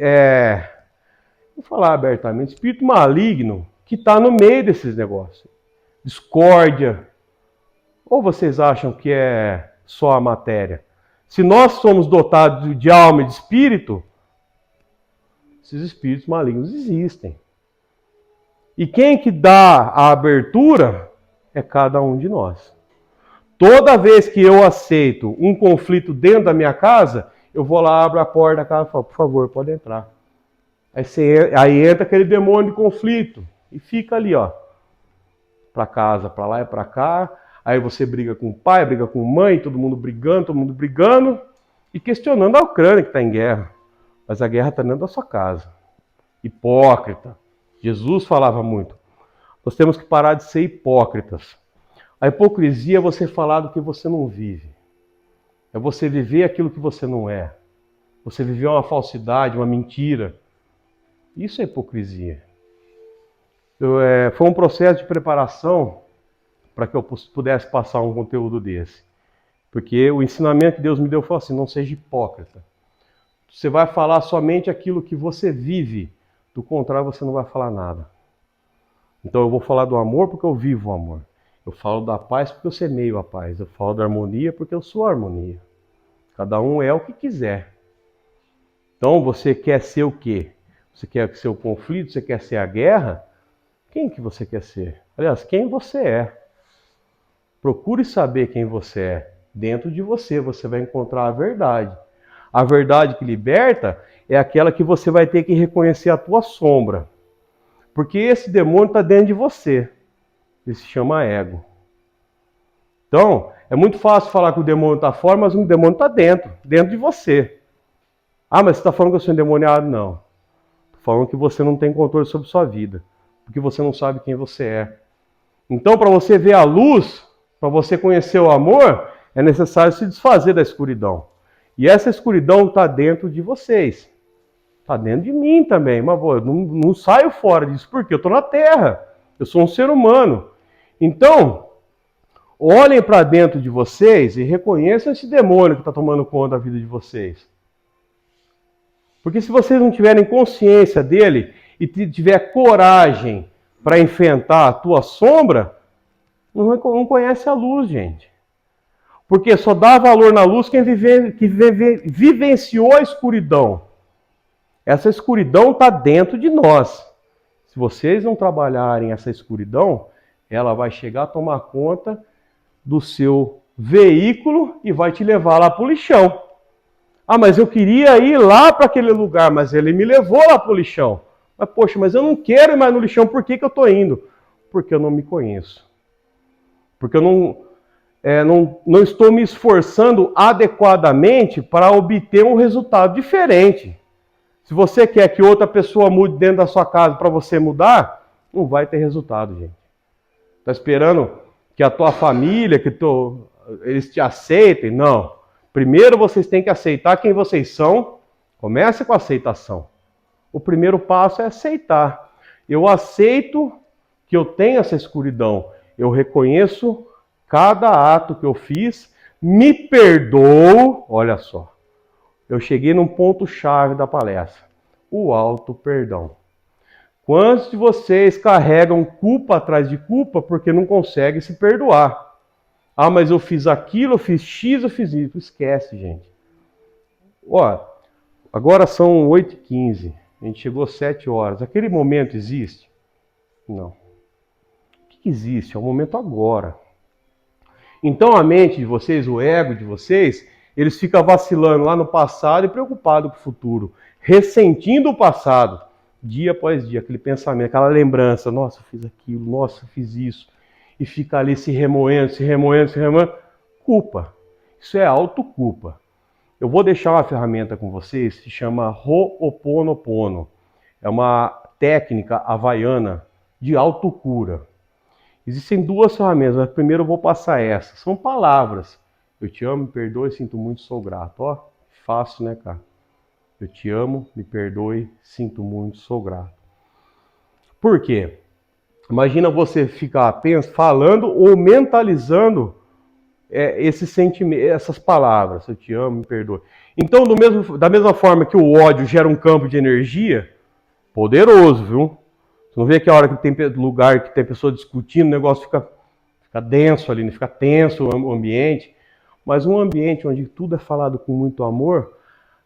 vou falar abertamente, espírito maligno que está no meio desses negócios. Discórdia. Ou vocês acham que é só a matéria? Se nós somos dotados de alma e de espírito, esses espíritos malignos existem. E quem que dá a abertura é cada um de nós. Toda vez que eu aceito um conflito dentro da minha casa, eu vou lá, abro a porta da casa e falo, por favor, pode entrar. Aí entra aquele demônio de conflito e fica ali, ó. Pra casa, pra lá e pra cá. Aí você briga com o pai, briga com a mãe, todo mundo brigando e questionando a Ucrânia que está em guerra. Mas a guerra está dentro da sua casa. Hipócrita. Jesus falava muito. Nós temos que parar de ser hipócritas. A hipocrisia é você falar do que você não vive. É você viver aquilo que você não é. Você viver uma falsidade, uma mentira. Isso é hipocrisia. Foi um processo de preparação para que eu pudesse passar um conteúdo desse. Porque o ensinamento que Deus me deu foi assim, não seja hipócrita. Você vai falar somente aquilo que você vive. Do contrário, você não vai falar nada. Então eu vou falar do amor porque eu vivo o amor. Eu falo da paz porque eu semeio a paz. Eu falo da harmonia porque eu sou a harmonia. Cada um é o que quiser. Então você quer ser o quê? Você quer ser o conflito? Você quer ser a guerra? Quem que você quer ser? Aliás, quem você é. Procure saber quem você é. Dentro de você vai encontrar a verdade. A verdade que liberta é aquela que você vai ter que reconhecer a tua sombra. Porque esse demônio está dentro de você. Ele se chama ego. Então, é muito fácil falar que o demônio está fora, mas o demônio está dentro de você. Ah, mas você está falando que eu sou endemoniado? Não. Estou falando que você não tem controle sobre sua vida. Porque você não sabe quem você é. Então, para você ver a luz, para você conhecer o amor, é necessário se desfazer da escuridão. E essa escuridão está dentro de vocês. Está dentro de mim também. Mas pô, eu não saio fora disso, porque eu estou na Terra. Eu sou um ser humano. Então, olhem para dentro de vocês e reconheçam esse demônio que está tomando conta da vida de vocês. Porque se vocês não tiverem consciência dele e tiver coragem para enfrentar a tua sombra, não conhece a luz, gente. Porque só dá valor na luz quem vivenciou a escuridão. Essa escuridão está dentro de nós. Se vocês não trabalharem essa escuridão, ela vai chegar a tomar conta do seu veículo e vai te levar lá para o lixão. Ah, mas eu queria ir lá para aquele lugar, mas ele me levou lá para o lixão. Mas, poxa, mas eu não quero ir mais no lixão, por que eu estou indo? Porque eu não me conheço. Porque eu não estou me esforçando adequadamente para obter um resultado diferente. Se você quer que outra pessoa mude dentro da sua casa para você mudar, não vai ter resultado, gente. Está esperando que a tua família, eles te aceitem? Não. Primeiro vocês têm que aceitar quem vocês são. Comece com a aceitação. O primeiro passo é aceitar. Eu aceito que eu tenho essa escuridão. Eu reconheço cada ato que eu fiz, me perdoo. Olha só. Eu cheguei num ponto-chave da palestra. O auto-perdão. Quantos de vocês carregam culpa atrás de culpa porque não conseguem se perdoar? Ah, mas eu fiz aquilo, eu fiz X, eu fiz isso. Esquece, gente. Ó, agora são 8h15. A gente chegou às 7 horas. Aquele momento existe? Não. O que existe? É o momento agora. Então a mente de vocês, o ego de vocês, eles ficam vacilando lá no passado e preocupados com o futuro. Ressentindo o passado. Dia após dia, aquele pensamento, aquela lembrança. Nossa, eu fiz aquilo. Nossa, eu fiz isso. E fica ali se remoendo. Culpa. Isso é autoculpa. Eu vou deixar uma ferramenta com vocês que se chama Ho'oponopono. É uma técnica havaiana de autocura. Existem duas ferramentas, mas primeiro eu vou passar essa. São palavras. Eu te amo, me perdoe, sinto muito, sou grato. Ó, fácil, né, cara? Eu te amo, me perdoe, sinto muito, sou grato. Por quê? Imagina você ficar falando ou mentalizando esse sentimento, essas palavras. Eu te amo, me perdoe. Então, da mesma forma que o ódio gera um campo de energia, poderoso, viu? Você não vê que a hora que tem lugar que tem pessoa discutindo, o negócio fica denso ali, fica tenso o ambiente. Mas um ambiente onde tudo é falado com muito amor,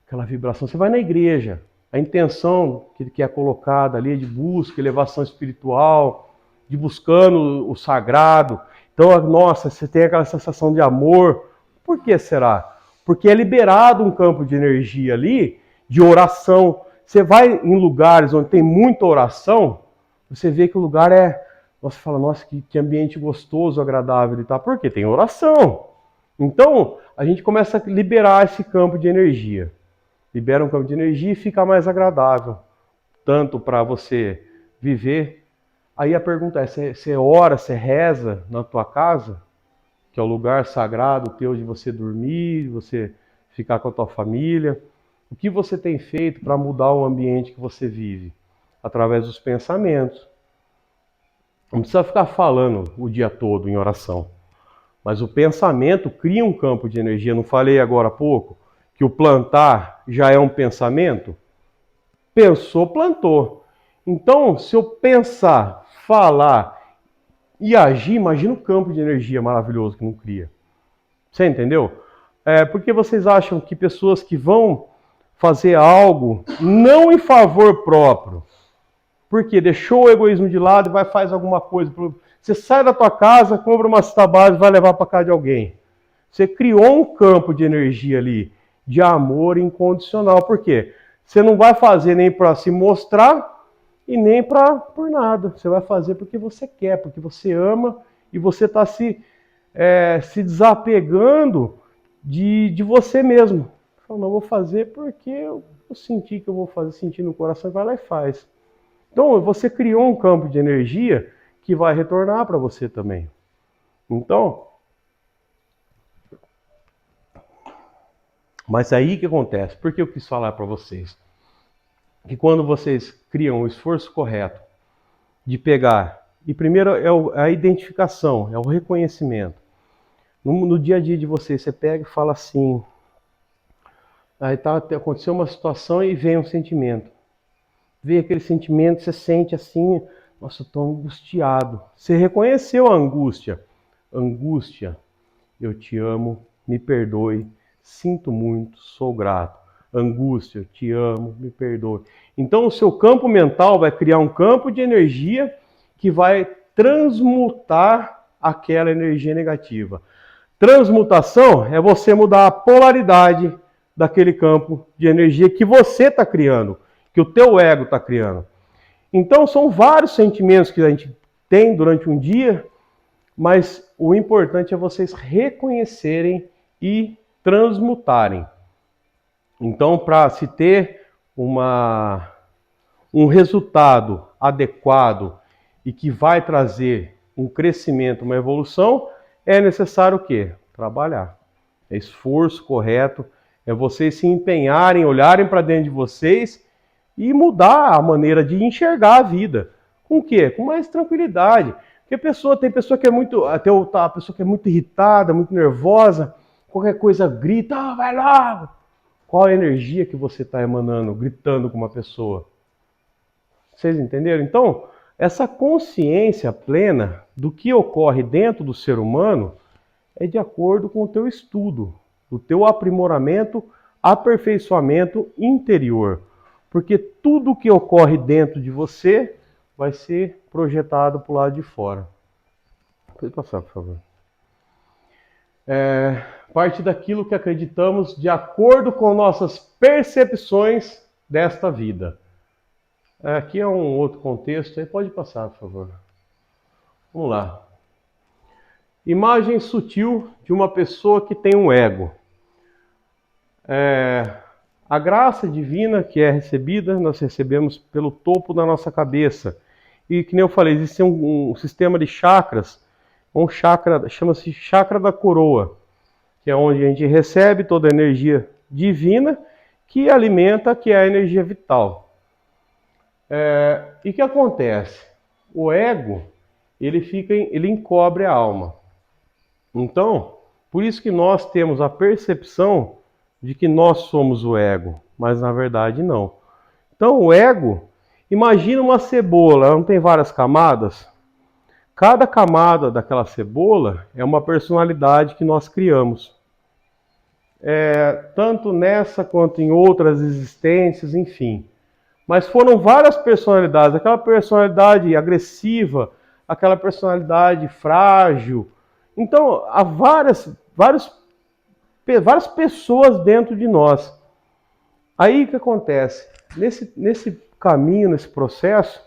aquela vibração. Você vai na igreja, a intenção que é colocada ali é de busca, elevação espiritual, de buscando o sagrado. Então, nossa, você tem aquela sensação de amor. Por que será? Porque é liberado um campo de energia ali, de oração. Você vai em lugares onde tem muita oração, você vê que o lugar você fala, nossa, que ambiente gostoso, agradável e tal. Por quê? Tem oração. Então, a gente começa a liberar esse campo de energia. Libera um campo de energia e fica mais agradável. Tanto para você viver. Aí a pergunta é, você ora, você reza na tua casa? Que é o lugar sagrado teu de você dormir, de você ficar com a tua família. O que você tem feito para mudar o ambiente que você vive? Através dos pensamentos. Não precisa ficar falando o dia todo em oração. Mas o pensamento cria um campo de energia. Não falei agora há pouco que o plantar já é um pensamento? Pensou, plantou. Então, se eu pensar, falar e agir, imagina o campo de energia maravilhoso que não cria. Você entendeu? Porque vocês acham que pessoas que vão fazer algo não em favor próprio, porque deixou o egoísmo de lado e faz alguma coisa. Você sai da tua casa, compra uma cesta básica e vai levar para casa de alguém. Você criou um campo de energia ali, de amor incondicional. Por quê? Você não vai fazer nem para se mostrar e nem por nada. Você vai fazer porque você quer, porque você ama e você está se desapegando de você mesmo. Fala, não, vou fazer porque eu senti que eu vou fazer, sentir no coração, vai lá e faz. Então, você criou um campo de energia que vai retornar para você também. Então, mas aí o que acontece? Por que eu quis falar para vocês? Que quando vocês criam o esforço correto de pegar, e primeiro é a identificação, é o reconhecimento. No dia a dia de vocês, você pega e fala assim, aí aconteceu uma situação e vem um sentimento. Vem aquele sentimento, você sente assim, nossa, eu estou angustiado. Você reconheceu a angústia. Angústia, eu te amo, me perdoe, sinto muito, sou grato. Angústia, eu te amo, me perdoe. Então o seu campo mental vai criar um campo de energia que vai transmutar aquela energia negativa. Transmutação é você mudar a polaridade daquele campo de energia que você está criando, que o teu ego está criando. Então são vários sentimentos que a gente tem durante um dia, mas o importante é vocês reconhecerem e transmutarem. Então, para se ter um resultado adequado e que vai trazer um crescimento, uma evolução, é necessário o quê? Trabalhar. É esforço correto, é vocês se empenharem, olharem para dentro de vocês e mudar a maneira de enxergar a vida. Com o quê? Com mais tranquilidade. Porque tem pessoa que é muito, até a pessoa que é muito irritada, muito nervosa, qualquer coisa grita, vai logo. Qual a energia que você está emanando, gritando com uma pessoa? Vocês entenderam? Então, essa consciência plena do que ocorre dentro do ser humano é de acordo com o teu estudo, o teu aprimoramento, aperfeiçoamento interior. Porque tudo que ocorre dentro de você vai ser projetado para o lado de fora. Pode passar, por favor. Parte daquilo que acreditamos de acordo com nossas percepções desta vida. Aqui é um outro contexto, aí pode passar, por favor. Vamos lá. Imagem sutil de uma pessoa que tem um ego. A graça divina que é recebida, nós recebemos pelo topo da nossa cabeça. E que nem eu falei, existe um sistema de chakras, um chakra, chama-se chakra da coroa, que é onde a gente recebe toda a energia divina que alimenta, que é a energia vital. E o que acontece? O ego, ele encobre a alma. Então, por isso que nós temos a percepção de que nós somos o ego, mas na verdade não. Então o ego, imagina uma cebola, ela não tem várias camadas? Cada camada daquela cebola é uma personalidade que nós criamos. Tanto nessa quanto em outras existências, enfim. Mas foram várias personalidades, aquela personalidade agressiva, aquela personalidade frágil. Então, há várias pessoas dentro de nós. Aí o que acontece? Nesse caminho, nesse processo,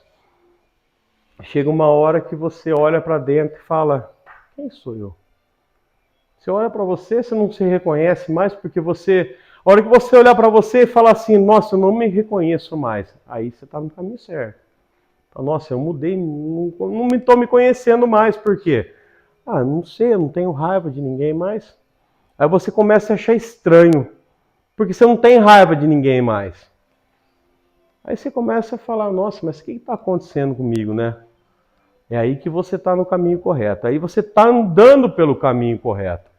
chega uma hora que você olha para dentro e fala, quem sou eu? Você olha para você, você não se reconhece mais, porque você... A hora que você olhar para você e falar assim, nossa, eu não me reconheço mais. Aí você está no caminho certo. Nossa, eu mudei, não estou me conhecendo mais. Por quê? Não sei, eu não tenho raiva de ninguém mais. Aí você começa a achar estranho, porque você não tem raiva de ninguém mais. Aí você começa a falar, nossa, mas o que está acontecendo comigo, né? É aí que você está no caminho correto. Aí você está andando pelo caminho correto.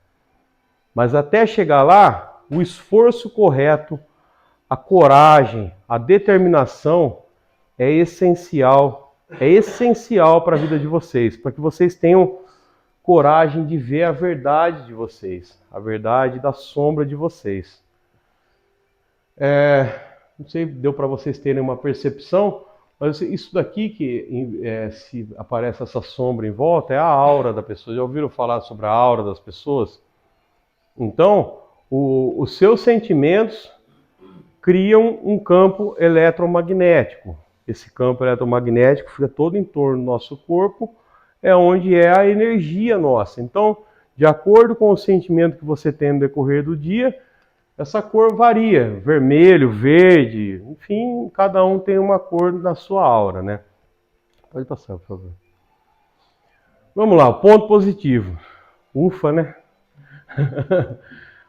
Mas até chegar lá, o esforço correto, a coragem, a determinação é essencial para a vida de vocês, para que vocês tenham coragem de ver a verdade de vocês, a verdade da sombra de vocês. Não sei, deu para vocês terem uma percepção, mas isso daqui que se aparece essa sombra em volta é a aura da pessoa. Já ouviram falar sobre a aura das pessoas? Então, Os seus sentimentos criam um campo eletromagnético. Esse campo eletromagnético fica todo em torno do nosso corpo, é onde é a energia nossa. Então, de acordo com o sentimento que você tem no decorrer do dia, essa cor varia, vermelho, verde, enfim, cada um tem uma cor na sua aura, né? Pode passar, por favor. Vamos lá, o ponto positivo. Ufa, né?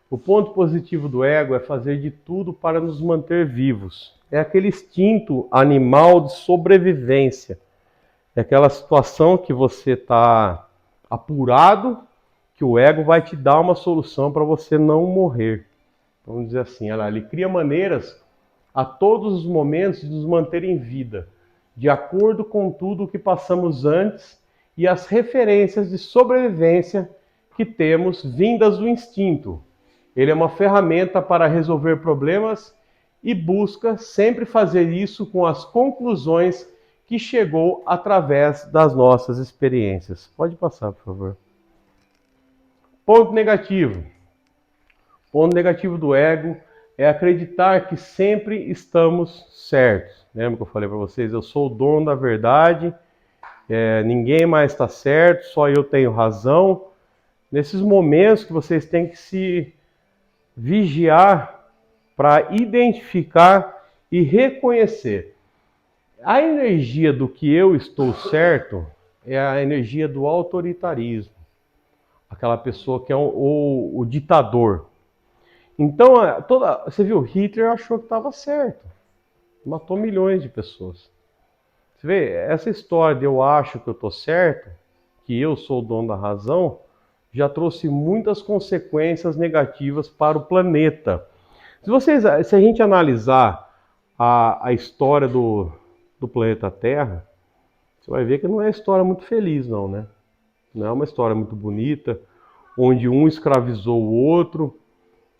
O ponto positivo do ego é fazer de tudo para nos manter vivos. É aquele instinto animal de sobrevivência. É aquela situação que você está apurado, que o ego vai te dar uma solução para você não morrer. Vamos dizer assim, ele cria maneiras a todos os momentos de nos manter em vida, de acordo com tudo o que passamos antes e as referências de sobrevivência que temos vindas do instinto. Ele é uma ferramenta para resolver problemas e busca sempre fazer isso com as conclusões que chegou através das nossas experiências. Pode passar, por favor. Ponto negativo. Ponto negativo do ego é acreditar que sempre estamos certos. Lembra que eu falei para vocês? Eu sou o dono da verdade, ninguém mais está certo, só eu tenho razão. Nesses momentos que vocês têm que se vigiar para identificar e reconhecer. A energia do que eu estou certo é a energia do autoritarismo. Aquela pessoa que é o ditador. Então, você viu, Hitler achou que estava certo. Matou milhões de pessoas. Você vê, essa história de eu acho que eu estou certo, que eu sou o dono da razão, já trouxe muitas consequências negativas para o planeta. Se a gente analisar a história do planeta Terra, você vai ver que não é uma história muito feliz, não, né? Não é uma história muito bonita, onde um escravizou o outro,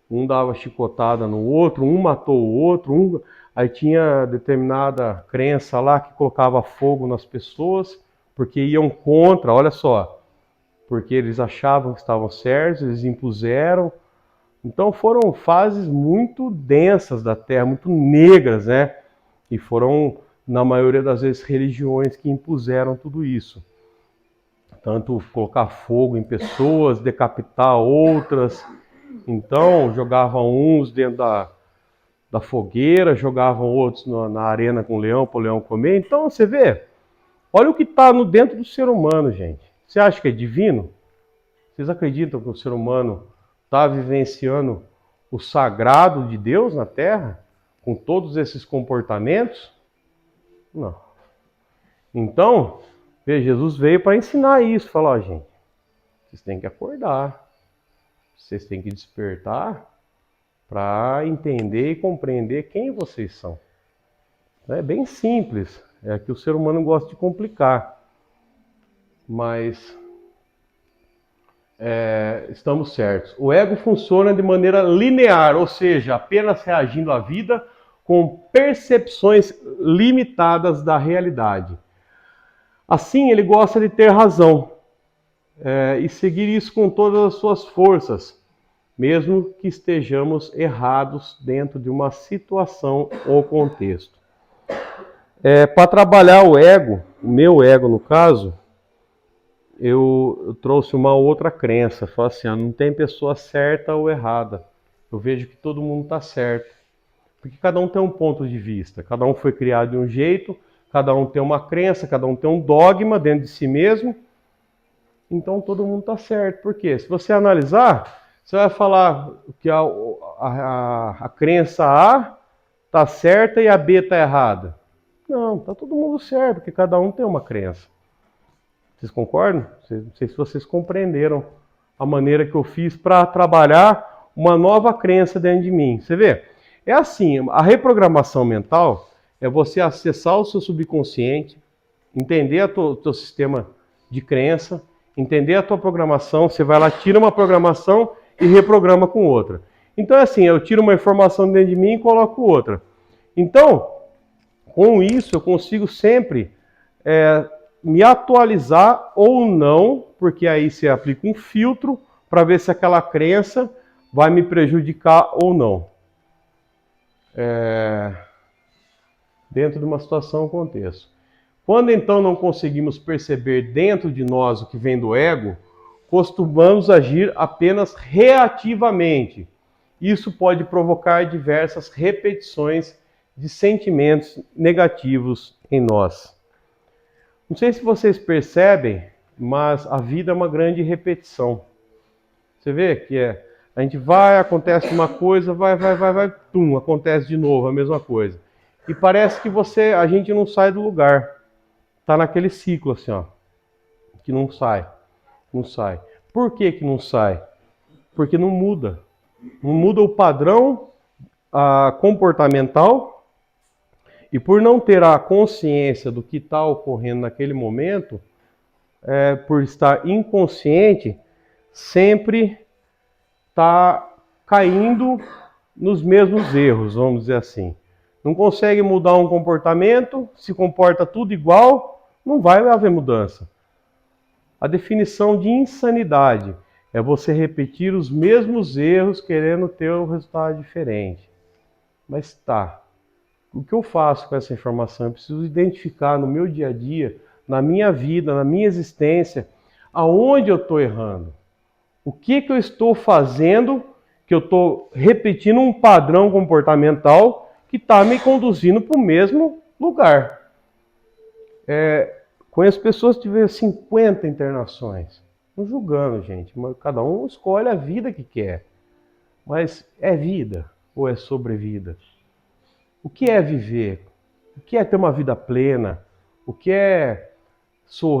um dava chicotada no outro, um matou o outro, aí tinha determinada crença lá que colocava fogo nas pessoas, porque iam contra, olha só, porque eles achavam que estavam certos, eles impuseram. Então foram fases muito densas da Terra, muito negras, né? E foram, na maioria das vezes, religiões que impuseram tudo isso. Tanto colocar fogo em pessoas, decapitar outras. Então jogavam uns dentro da fogueira, jogavam outros na arena com o leão, para o leão comer. Então você vê, olha o que está dentro do ser humano, gente. Você acha que é divino? Vocês acreditam que o ser humano está vivenciando o sagrado de Deus na Terra? Com todos esses comportamentos? Não. Então, Jesus veio para ensinar isso. Falar, gente, vocês têm que acordar. Vocês têm que despertar para entender e compreender quem vocês são. É bem simples. É que o ser humano gosta de complicar. Mas estamos certos. O ego funciona de maneira linear, ou seja, apenas reagindo à vida com percepções limitadas da realidade. Assim, ele gosta de ter razão e seguir isso com todas as suas forças, mesmo que estejamos errados dentro de uma situação ou contexto. Para trabalhar o ego, o meu ego no caso, eu trouxe uma outra crença. Falei assim, não tem pessoa certa ou errada. Eu vejo que todo mundo está certo. Porque cada um tem um ponto de vista. Cada um foi criado de um jeito, cada um tem uma crença, cada um tem um dogma dentro de si mesmo. Então todo mundo está certo. Por quê? Se você analisar, você vai falar que a crença A está certa e a B está errada. Não, está todo mundo certo, porque cada um tem uma crença. Vocês concordam? Não sei se vocês compreenderam a maneira que eu fiz para trabalhar uma nova crença dentro de mim. Você vê? É assim, a reprogramação mental é você acessar o seu subconsciente, entender o teu sistema de crença, entender a tua programação, você vai lá, tira uma programação e reprograma com outra. Então é assim, eu tiro uma informação dentro de mim e coloco outra. Então, com isso eu consigo sempre me atualizar ou não, porque aí você aplica um filtro para ver se aquela crença vai me prejudicar ou não. Dentro de uma situação ou contexto. Quando então não conseguimos perceber dentro de nós o que vem do ego, costumamos agir apenas reativamente. Isso pode provocar diversas repetições de sentimentos negativos em nós. Não sei se vocês percebem, mas a vida é uma grande repetição. Você vê que a gente vai, acontece uma coisa, vai, pum, acontece de novo a mesma coisa. E parece que a gente não sai do lugar. Tá naquele ciclo assim, ó, que não sai. Por que não sai? Porque não muda. Não muda o padrão comportamental, e por não ter a consciência do que está ocorrendo naquele momento, por estar inconsciente, sempre está caindo nos mesmos erros, vamos dizer assim. Não consegue mudar um comportamento, se comporta tudo igual, não vai haver mudança. A definição de insanidade é você repetir os mesmos erros querendo ter um resultado diferente. Mas tá, o que eu faço com essa informação? Eu preciso identificar no meu dia a dia, na minha vida, na minha existência, aonde eu estou errando. O que eu estou fazendo, que eu estou repetindo um padrão comportamental que está me conduzindo para o mesmo lugar. Conheço pessoas que tiveram 50 internações. Não julgando, gente. Mas cada um escolhe a vida que quer. Mas é vida ou é sobrevida? O que é viver? O que é ter uma vida plena? O que é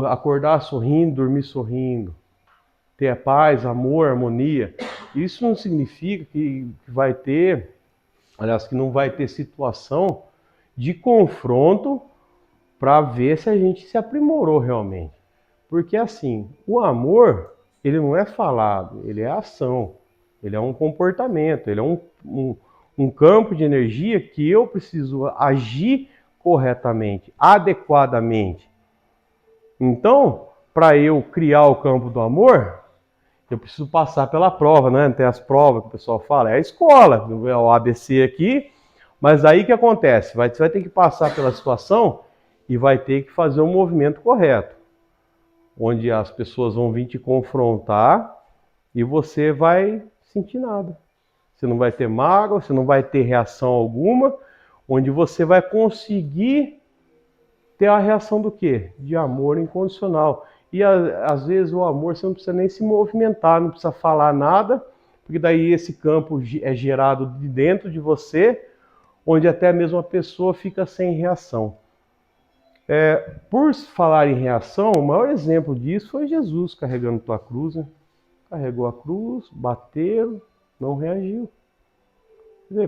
acordar sorrindo, dormir sorrindo? Ter paz, amor, harmonia? Isso não significa que vai ter, aliás, que não vai ter situação de confronto para ver se a gente se aprimorou realmente. Porque assim, o amor, ele não é falado, ele é ação, ele é um comportamento, ele é um campo de energia que eu preciso agir corretamente, adequadamente. Então, para eu criar o campo do amor, eu preciso passar pela prova, né? Tem as provas que o pessoal fala, é a escola, é o ABC aqui, mas aí o que acontece? Você vai ter que passar pela situação e vai ter que fazer um movimento correto, onde as pessoas vão vir te confrontar e você vai sentir nada. Você não vai ter mágoa, você não vai ter reação alguma, onde você vai conseguir ter a reação do quê? De amor incondicional. E às vezes o amor você não precisa nem se movimentar, não precisa falar nada, porque daí esse campo é gerado de dentro de você, onde até mesmo a pessoa fica sem reação. Por falar em reação, o maior exemplo disso foi Jesus carregando tua cruz, né? Carregou a cruz, bateu, não reagiu.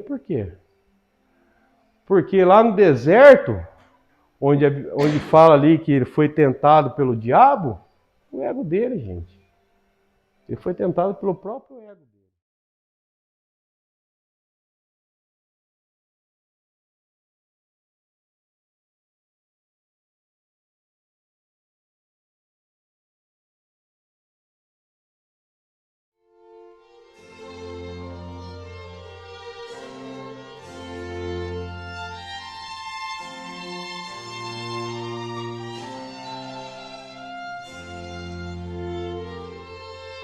Por quê? Porque lá no deserto, onde fala ali que ele foi tentado pelo diabo, o ego dele, gente. Ele foi tentado pelo próprio ego dele.